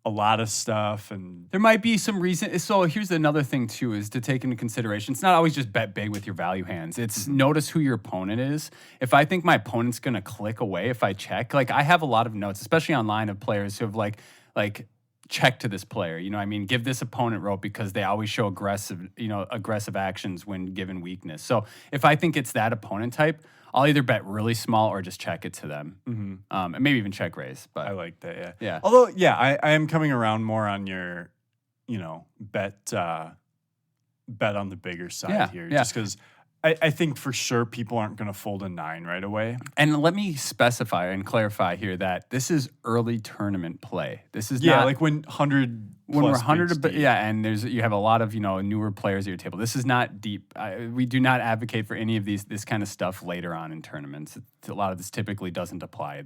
a lot of stuff, and there might be some reason. So here's another thing too, is to take into consideration. It's not always just bet big with your value hands. It's notice who your opponent is. If I think my opponent's gonna click away if I check, like I have a lot of notes, especially online, of players who have like check to this player. Give this opponent rope because they always show aggressive actions when given weakness. So if I think it's that opponent type, I'll either bet really small or just check it to them, and maybe even check raise. But I like that. Yeah. Yeah. Although, I am coming around more on your, bet on the bigger side here, just because I think for sure people aren't going to fold a 9 right away. And let me specify and clarify here that this is early tournament play. This is not like when we're 100, and you have a lot of newer players at your table. This is not deep. We do not advocate for any of this kind of stuff later on in tournaments. A lot of this typically doesn't apply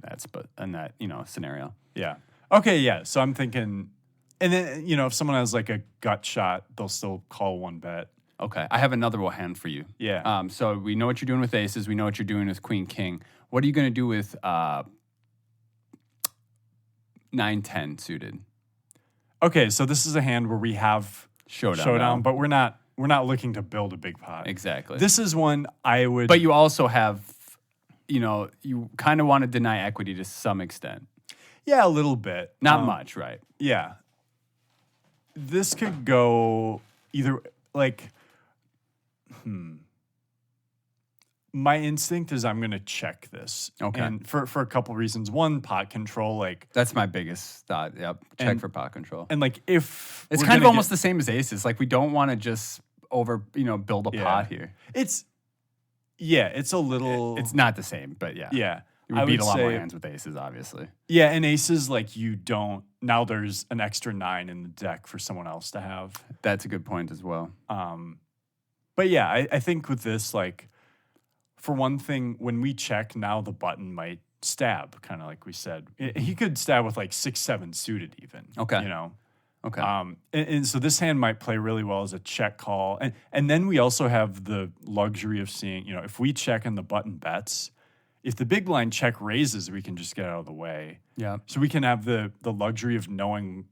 in that scenario. Yeah. Okay. Yeah. So I'm thinking, and then if someone has like a gut shot, they'll still call one bet. Okay, I have another hand for you. Yeah. So we know what you're doing with aces. We know what you're doing with queen king. What are you going to do with 9-10 suited? Okay, so this is a hand where we have showdown, but we're not looking to build a big pot. Exactly. This is one I would. But you also have, you kind of want to deny equity to some extent. Yeah, a little bit. Not much, right? Yeah. This could go either like. My instinct is I'm going to check this. Okay. And for a couple reasons. One, pot control. Like that's my biggest thought. Yep. Check for pot control. And like if it's kind of almost the same as aces. Like we don't want to just build a pot here. It's a little. It's not the same, but yeah. Yeah. You would beat a lot more say- hands with aces, obviously. Yeah, and aces, like, you don't. Now there's an extra 9 in the deck for someone else to have. That's a good point as well. But yeah, I think with this, like, for one thing, when we check now, the button might stab, kind of like we said. He could stab with like 6-7 suited, even. Okay. You know. Okay. And so this hand might play really well as a check call, and then we also have the luxury of seeing, you know, if we check and the button bets, if the big blind check raises, we can just get out of the way. Yeah. So we can have the luxury of knowing.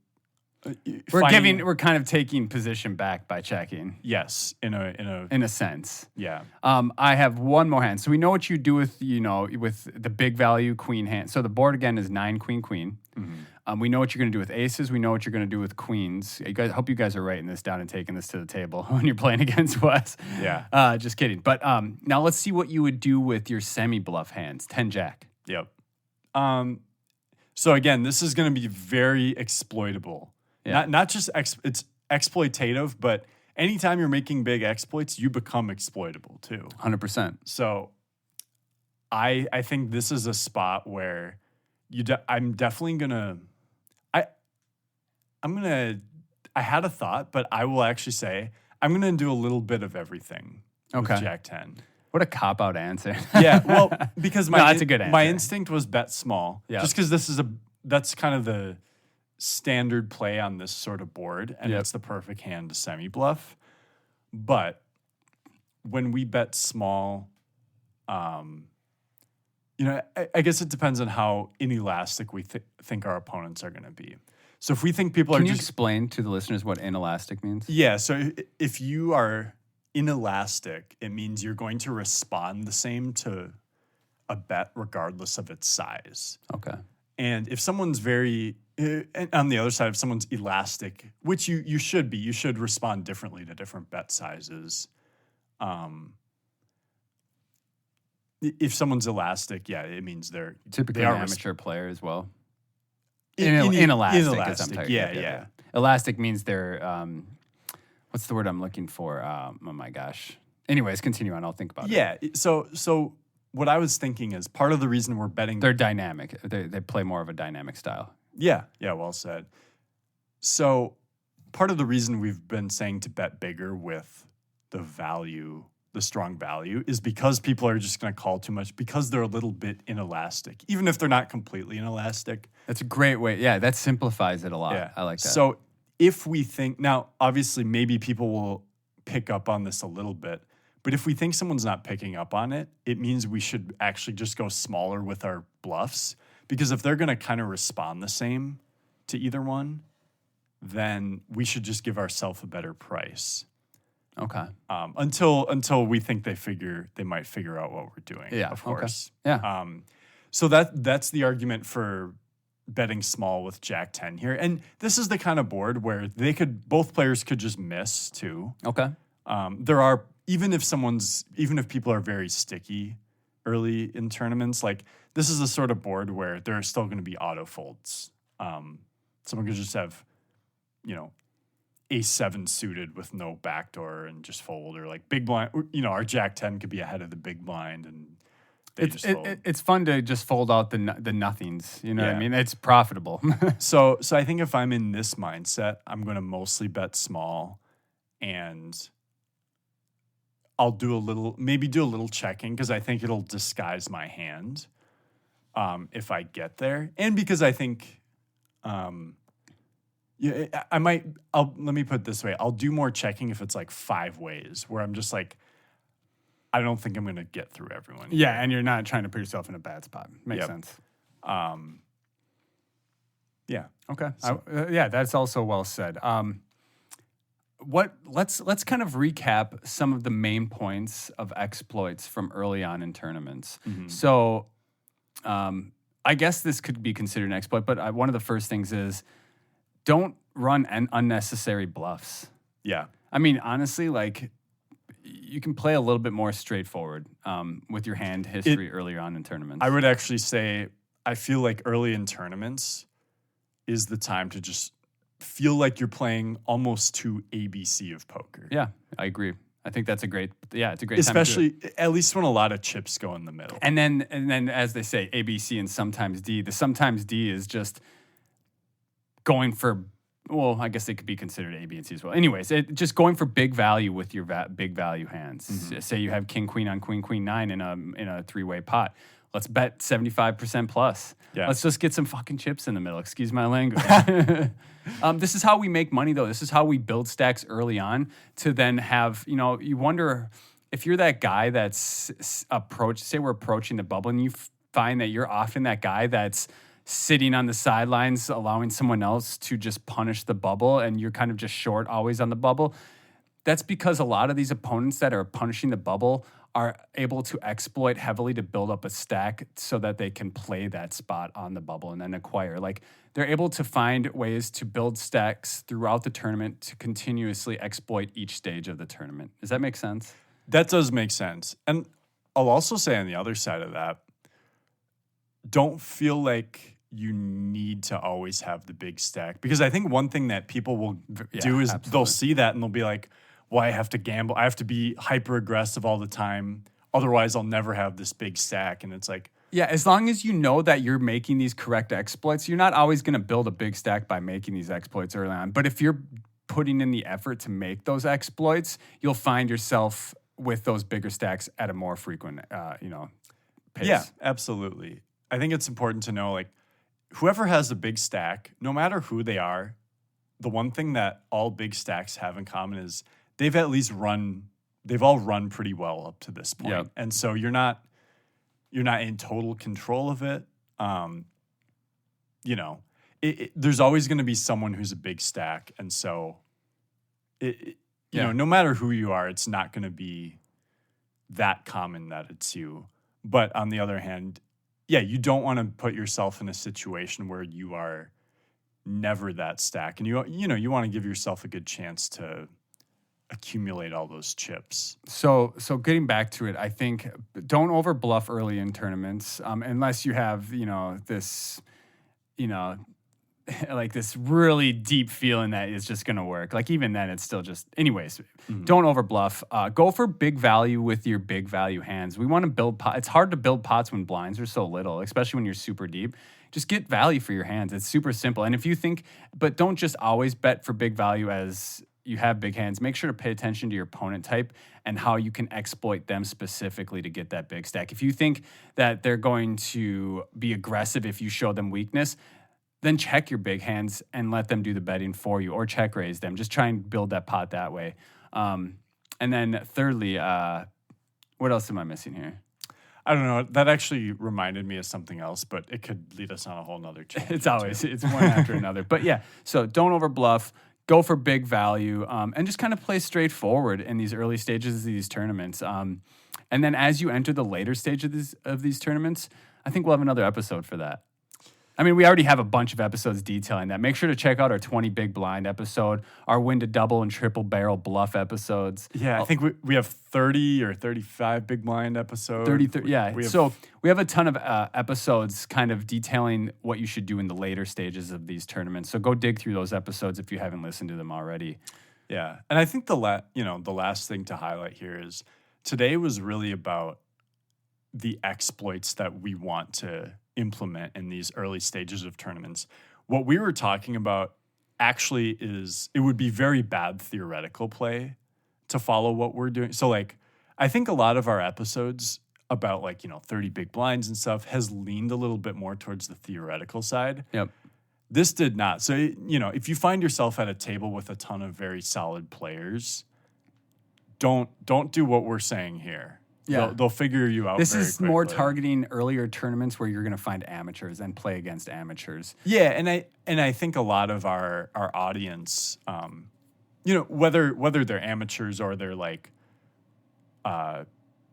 We're kind of taking position back by checking. Yes, in a sense. Yeah. I have one more hand. So we know what you do with the big value queen hand. So the board again is 9 queen queen. Mm-hmm. We know what you're going to do with aces. We know what you're going to do with queens. I hope you guys are writing this down and taking this to the table when you're playing against Wes. Yeah. Just kidding. But now let's see what you would do with your semi bluff hands. 10 jack. Yep. So again, this is going to be very exploitable. Yeah. Not just it's exploitative, but anytime you're making big exploits, you become exploitable too. 100%. So I think this is a spot where I'm definitely gonna I had a thought, but I will actually say I'm gonna do a little bit of everything with Okay. Jack 10. What a cop out answer. Yeah, well, because that's a good my answer. instinct was bet small. Yeah. Just because that's kind of the standard play on this sort of board, and Yep. it's the perfect hand to semi bluff. But when we bet small, you know, I guess it depends on how inelastic we think our opponents are going to be. So if we think people Can are you just explain to the listeners what inelastic means? yeah, so if you are inelastic, it means you're going to respond the same to a bet regardless of its size. Okay. And if someone's very, and on the other side, if someone's elastic, which you should be, you should respond differently to different bet sizes. If someone's elastic, yeah, it means they're Typically they an are amateur player as well. inelastic. Inelastic is I'm talking- Yeah. Elastic means they're what's the word I'm looking for? Oh my gosh. Anyways, continue on. I'll think about it. Yeah. So what I was thinking is part of the reason we're betting. They're dynamic. They play more of a dynamic style. Yeah, well said. So part of the reason we've been saying to bet bigger with the strong value, is because people are just going to call too much because they're a little bit inelastic, even if they're not completely inelastic. That's a great way. Yeah, that simplifies it a lot. Yeah. I like that. So if we think, now, obviously, maybe people will pick up on this a little bit, but if we think someone's not picking up on it, it means we should actually just go smaller with our bluffs, because if they're going to kind of respond the same to either one, then we should just give ourselves a better price. Okay. Until we think they might figure out what we're doing. Yeah. Of okay. course. Yeah. So that's the argument for betting small with Jack 10 here. And this is the kind of board where both players could just miss too. Okay. There are, even if people are very sticky early in tournaments, like this is the sort of board where there are still going to be auto folds. Someone could just have, you know, A7 suited with no backdoor and just fold, or like big blind, you know, our Jack 10 could be ahead of the big blind and they just fold. It's fun to just fold out the nothings. You know what I Yeah. mean? It's profitable. So I think if I'm in this mindset, I'm going to mostly bet small, and I'll do a little checking, because I think it'll disguise my hand if I get there, and because I think yeah, let me put it this way. I'll do more checking if it's like 5 ways, where I'm just like, I don't think I'm going to get through everyone. Yeah, and you're not trying to put yourself in a bad spot. Makes Yep. sense. Yeah. Okay. Yeah, that's also well said. Let's kind of recap some of the main points of exploits from early on in tournaments. Mm-hmm. So, I guess this could be considered an exploit, but one of the first things is don't run unnecessary bluffs. Yeah. I mean, honestly, like you can play a little bit more straightforward with your hand history earlier on in tournaments. I would actually say I feel like early in tournaments is the time to just feel like you're playing almost to ABC of poker. Yeah, I agree. I think that's it's a great time to do it. Especially at least when a lot of chips go in the middle. And then as they say, A, B, C, and sometimes D. The sometimes D is just going for, well, I guess they could be considered A, B, and C as well. Anyways, just going for big value with your big value hands. Say you have king, queen on queen, queen, nine in a three-way pot. Let's bet 75% plus. Yeah. Let's just get some fucking chips in the middle. Excuse my language. This is how we make money, though. This is how we build stacks early on to then have, you wonder if you're that guy that's say we're approaching the bubble and you find that you're often that guy that's sitting on the sidelines, allowing someone else to just punish the bubble and you're kind of just short always on the bubble. That's because a lot of these opponents that are punishing the bubble are able to exploit heavily to build up a stack so that they can play that spot on the bubble and then acquire. Like they're able to find ways to build stacks throughout the tournament to continuously exploit each stage of the tournament. Does that make sense? That does make sense. And I'll also say on the other side of that, don't feel like you need to always have the big stack. Because I think one thing that people will do is they'll see that and they'll be like, well, I have to gamble. I have to be hyper aggressive all the time. Otherwise, I'll never have this big stack. And it's like, yeah, as long as you know that you're making these correct exploits, you're not always going to build a big stack by making these exploits early on. But if you're putting in the effort to make those exploits, you'll find yourself with those bigger stacks at a more frequent, pace. Yeah, absolutely. I think it's important to know, like, whoever has a big stack, no matter who they are, the one thing that all big stacks have in common is they've all run pretty well up to this point. Yep. And so you're not in total control of it. There's always going to be someone who's a big stack. And so, no matter who you are, it's not going to be that common that it's you. But on the other hand, yeah, you don't want to put yourself in a situation where you are never that stack. And you want to give yourself a good chance to accumulate all those chips. So getting back to it, I think don't over bluff early in tournaments, unless you have this, like this really deep feeling that is just going to work. Like even then, it's still just. Anyways, Don't over bluff. Go for big value with your big value hands. We want to build. It's hard to build pots when blinds are so little, especially when you're super deep. Just get value for your hands. It's super simple. And if you think, but don't just always bet for big value as you have big hands. Make sure to pay attention to your opponent type and how you can exploit them specifically to get that big stack. If you think that they're going to be aggressive if you show them weakness, then check your big hands and let them do the betting for you or check raise them. Just try and build that pot that way. And then thirdly, what else am I missing here? I don't know. That actually reminded me of something else, but it could lead us on a whole nother tangent. It's one after another. But yeah, so don't over bluff. Go for big value, and just kind of play straightforward in these early stages of these tournaments. And then as you enter the later stage of these tournaments, I think we'll have another episode for that. I mean, we already have a bunch of episodes detailing that. Make sure to check out our 20 big blind episode, our win to double and triple barrel bluff episodes. Yeah, I think we have 30 or 35 big blind episodes. 30, yeah. We have a ton of episodes kind of detailing what you should do in the later stages of these tournaments. So go dig through those episodes if you haven't listened to them already. Yeah, and I think the last thing to highlight here is today was really about the exploits that we want to implement in these early stages of tournaments. What we were talking about actually is it would be very bad theoretical play to follow what we're doing. So like, I think a lot of our episodes about 30 big blinds and stuff has leaned a little bit more towards the theoretical side. Yep. This did not. So, if you find yourself at a table with a ton of very solid players, don't do what we're saying here. Yeah. They'll figure you out. This very is more quickly. Targeting earlier tournaments where you're going to find amateurs and play against amateurs. Yeah, and I think a lot of our audience, whether they're amateurs or they're like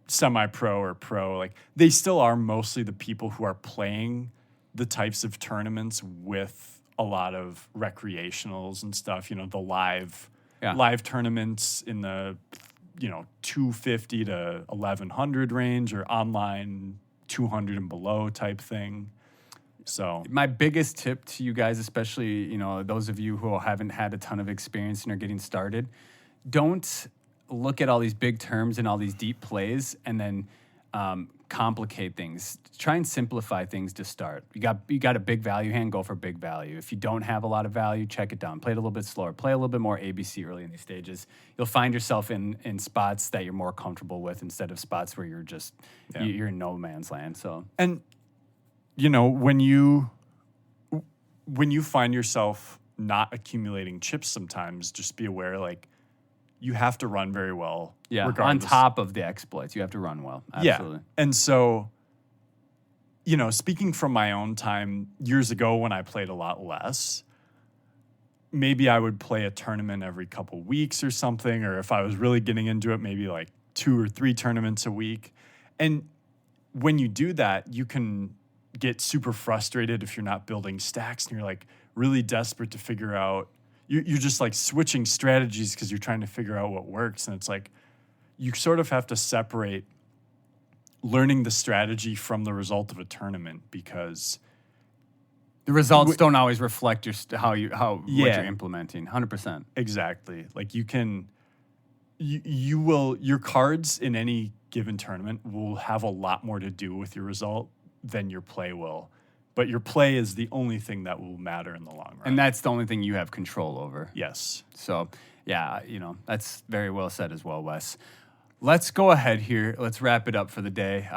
semi-pro or pro, like they still are mostly the people who are playing the types of tournaments with a lot of recreationals and stuff. The live tournaments in the 250 to 1100 range or online 200 and below type thing. So my biggest tip to you guys, especially, those of you who haven't had a ton of experience and are getting started, don't look at all these big terms and all these deep plays and then complicate things. Try and simplify things to start. You got a big value hand, go for big value. If you don't have a lot of value, check it down. Play it a little bit slower. Play a little bit more ABC early in these stages. You'll find yourself in spots that you're more comfortable with instead of spots where you're just you're in no man's land. So And you know, when you find yourself not accumulating chips sometimes, just be aware, like, you have to run very well. yeah, regardless. on top of the exploits, you have to run well. Absolutely. Yeah. And so, you know, speaking from my own time years ago when I played a lot less, maybe I would play a tournament every couple weeks or something, or if I was really getting into it, maybe like 2 or 3 tournaments a week. And when you do that, you can get super frustrated if you're not building stacks and you're like really desperate to figure out. You're just like switching strategies because you're trying to figure out what works. And it's like you sort of have to separate learning the strategy from the result of a tournament, because the results don't always reflect what you're implementing. 100%. Exactly. Like your cards in any given tournament will have a lot more to do with your result than your play will. But your play is the only thing that will matter in the long run. And that's the only thing you have control over. Yes. So, yeah, that's very well said as well, Wes. Let's go ahead here. Let's wrap it up for the day.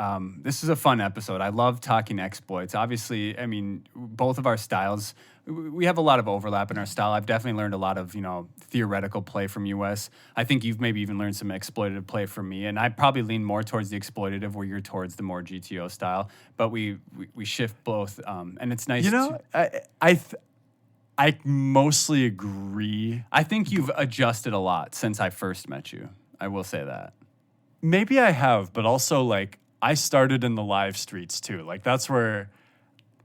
This is a fun episode. I love talking exploits. Obviously, I mean, both of our styles, we have a lot of overlap in our style. I've definitely learned a lot of, theoretical play from you, Wes. I think you've maybe even learned some exploitative play from me, and I probably lean more towards the exploitative, where you're towards the more GTO style. But we shift both, and it's nice. I mostly agree. I think you've adjusted a lot since I first met you. I will say that. Maybe I have, but also, like, I started in the live streets too. Like, that's where,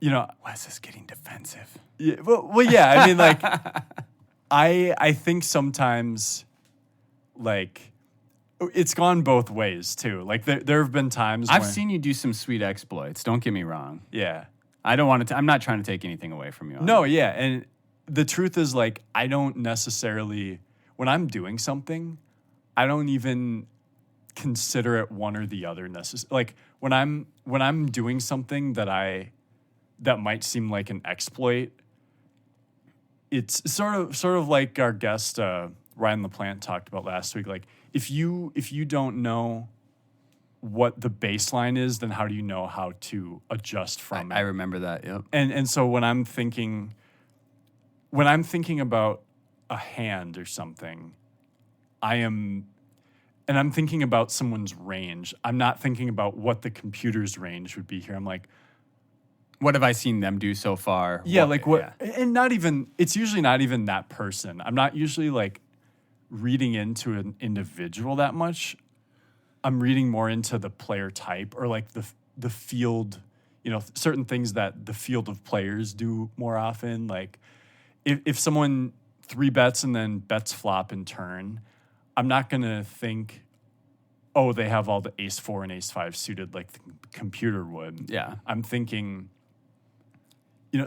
Wes is getting defensive. Yeah, well, yeah. I mean, like, I think sometimes, like, it's gone both ways too. Like, there have been times I've seen you do some sweet exploits. Don't get me wrong. Yeah. I don't want to. I'm not trying to take anything away from you. No, yeah, and the truth is, like, I don't necessarily, when I'm doing something, I don't even consider it one or the other necessarily. Like, when I'm doing something that might seem like an exploit, it's sort of like our guest Ryan LaPlante talked about last week. Like, if you don't know what the baseline is, then how do you know how to adjust from it? I remember that. Yep. And so when I'm thinking about a hand or something, I'm thinking about someone's range. I'm not thinking about what the computer's range would be here. I'm like, what have I seen them do so far? Yeah, and not even, it's usually not even that person. I'm not usually, like, reading into an individual that much. I'm reading more into the player type, or like the field, certain things that the field of players do more often. Like, if someone 3-bets and then bets flop in turn, I'm not going to think, oh, they have all the ace-4 and ace-5 suited like the computer would. Yeah. I'm thinking,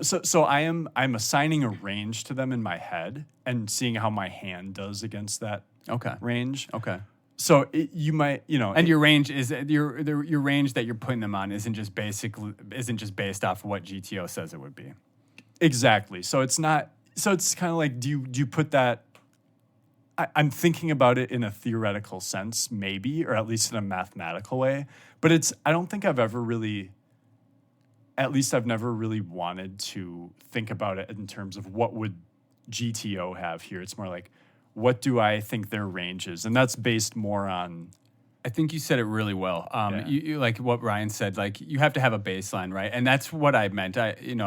so I'm assigning a range to them in my head and seeing how my hand does against that range. Okay. So you might, and your range is your range that you're putting them on isn't just based off of what GTO says it would be. Exactly. So it's not. So it's kind of like, do you put that? I'm thinking about it in a theoretical sense, maybe, or at least in a mathematical way. But I don't think I've ever really, at least I've never really wanted to think about it in terms of what would GTO have here. It's more like, what do I think their range is? And that's based more on... I think you said it really well. You like what Ryan said, like, you have to have a baseline, right? And that's what I meant. It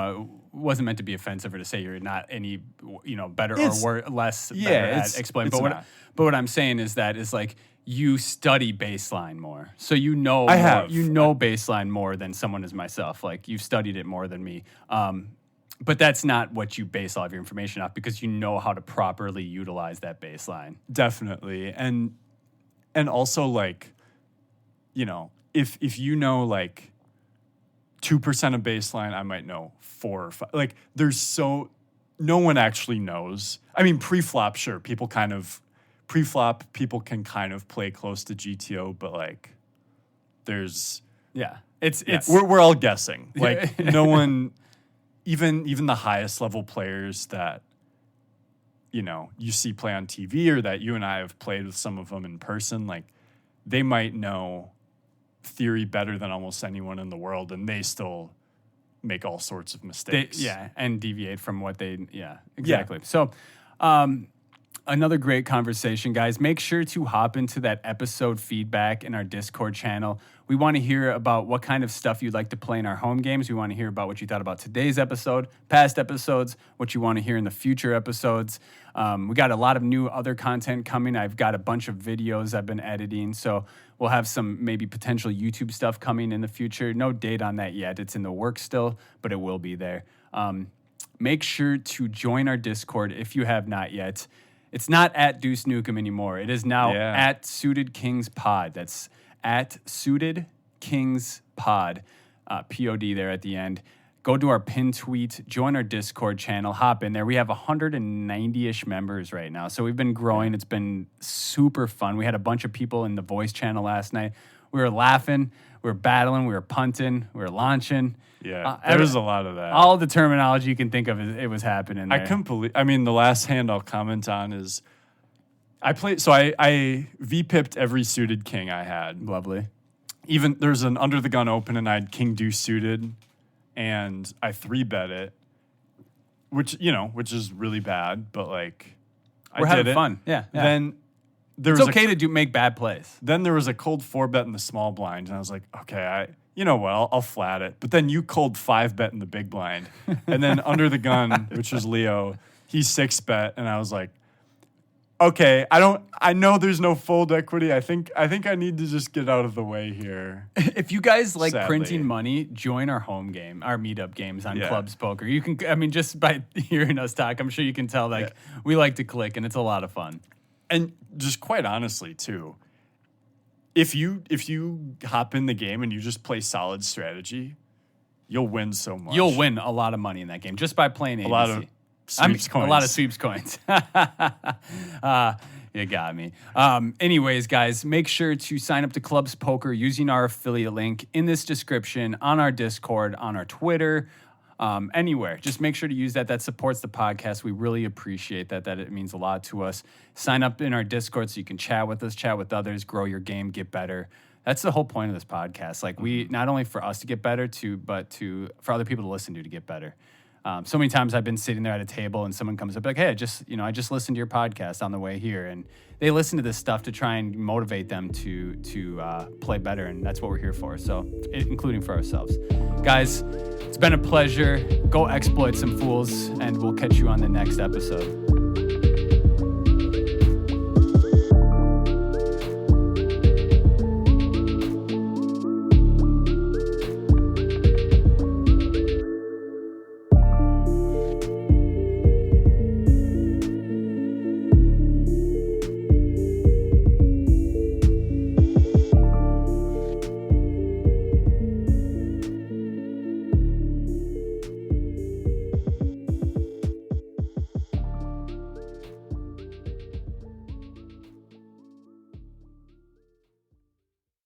wasn't meant to be offensive or to say you're not any, better or less better at explaining. But what I'm saying is like, you study baseline more. So baseline more than someone as myself. Like, you've studied it more than me. But that's not what you base all of your information off, because you know how to properly utilize that baseline. Definitely. And also, like, if you know, like, 2% of baseline, I might know 4 or 5. Like, no one actually knows. I mean, pre-flop, sure, people kind of pre-flop, people can kind of play close to GTO, but like there's it's we're all guessing. Like no one, even the highest level players that you see play on TV or that you and I have played with some of them in person, like they might know theory better than almost anyone in the world, and they still make all sorts of mistakes. And deviate from what they exactly. So another great conversation, guys. Make sure to hop into that episode feedback in our Discord channel. We want to hear about what kind of stuff you'd like to play in our home games. We want to hear about what you thought about today's episode, past episodes, what you want to hear in the future episodes. We got a lot of new other content coming. I've got a bunch of videos I've been editing, so we'll have some maybe potential YouTube stuff coming in the future. No date on that yet. It's in the works still, but it will be there. Make sure to join our Discord if you have not yet. It's not at Deuce Nukem anymore. It is now at Suited Kings Pod. That's at Suited Kings Pod, P-O-D there at the end. Go to our pin tweet, join our Discord channel, hop in there. We have 190-ish members right now, so we've been growing. It's been super fun. We had a bunch of people in the voice channel last night. We were laughing, we were battling, we were punting, we were launching. Yeah, there was a lot of that. All the terminology you can think of, it was happening there. The last hand I'll comment on is I V-pipped every suited king I had. Lovely. Even there's an under the gun open and I had king deuce suited and I 3-bet it, which is really bad, but like we're having fun. Yeah. Then it's okay to make bad plays. Then there was a cold 4-bet in the small blind and I was like, okay, I'll flat it. But then you cold 5-bet in the big blind. And then under the gun, which was Leo, he 6-bet. And I was like, okay, I know there's no fold equity. I think I need to just get out of the way here. If you guys like printing money, join our home game, our meetup games on Clubs Poker. You can, just by hearing us talk, I'm sure you can tell we like to click and it's a lot of fun. And just quite honestly too, if you hop in the game and you just play solid strategy, you'll win so much. You'll win a lot of money in that game just by playing ABC. A lot of sweeps coins. A lot of sweeps coins. You got me. Anyways, guys, make sure to sign up to Clubs Poker using our affiliate link in this description, on our Discord, on our Twitter, anywhere. Just make sure to use that. That supports the podcast. We really appreciate that. That it means a lot to us. Sign up in our Discord so you can chat with us, chat with others, grow your game, get better. That's the whole point of this podcast. Like we, not only for us to get better, but for other people to listen to get better. So many times I've been sitting there at a table and someone comes up like, hey, I just listened to your podcast on the way here. And they listen to this stuff to try and motivate them to play better. And that's what we're here for. So including for ourselves. Guys, it's been a pleasure. Go exploit some fools and we'll catch you on the next episode.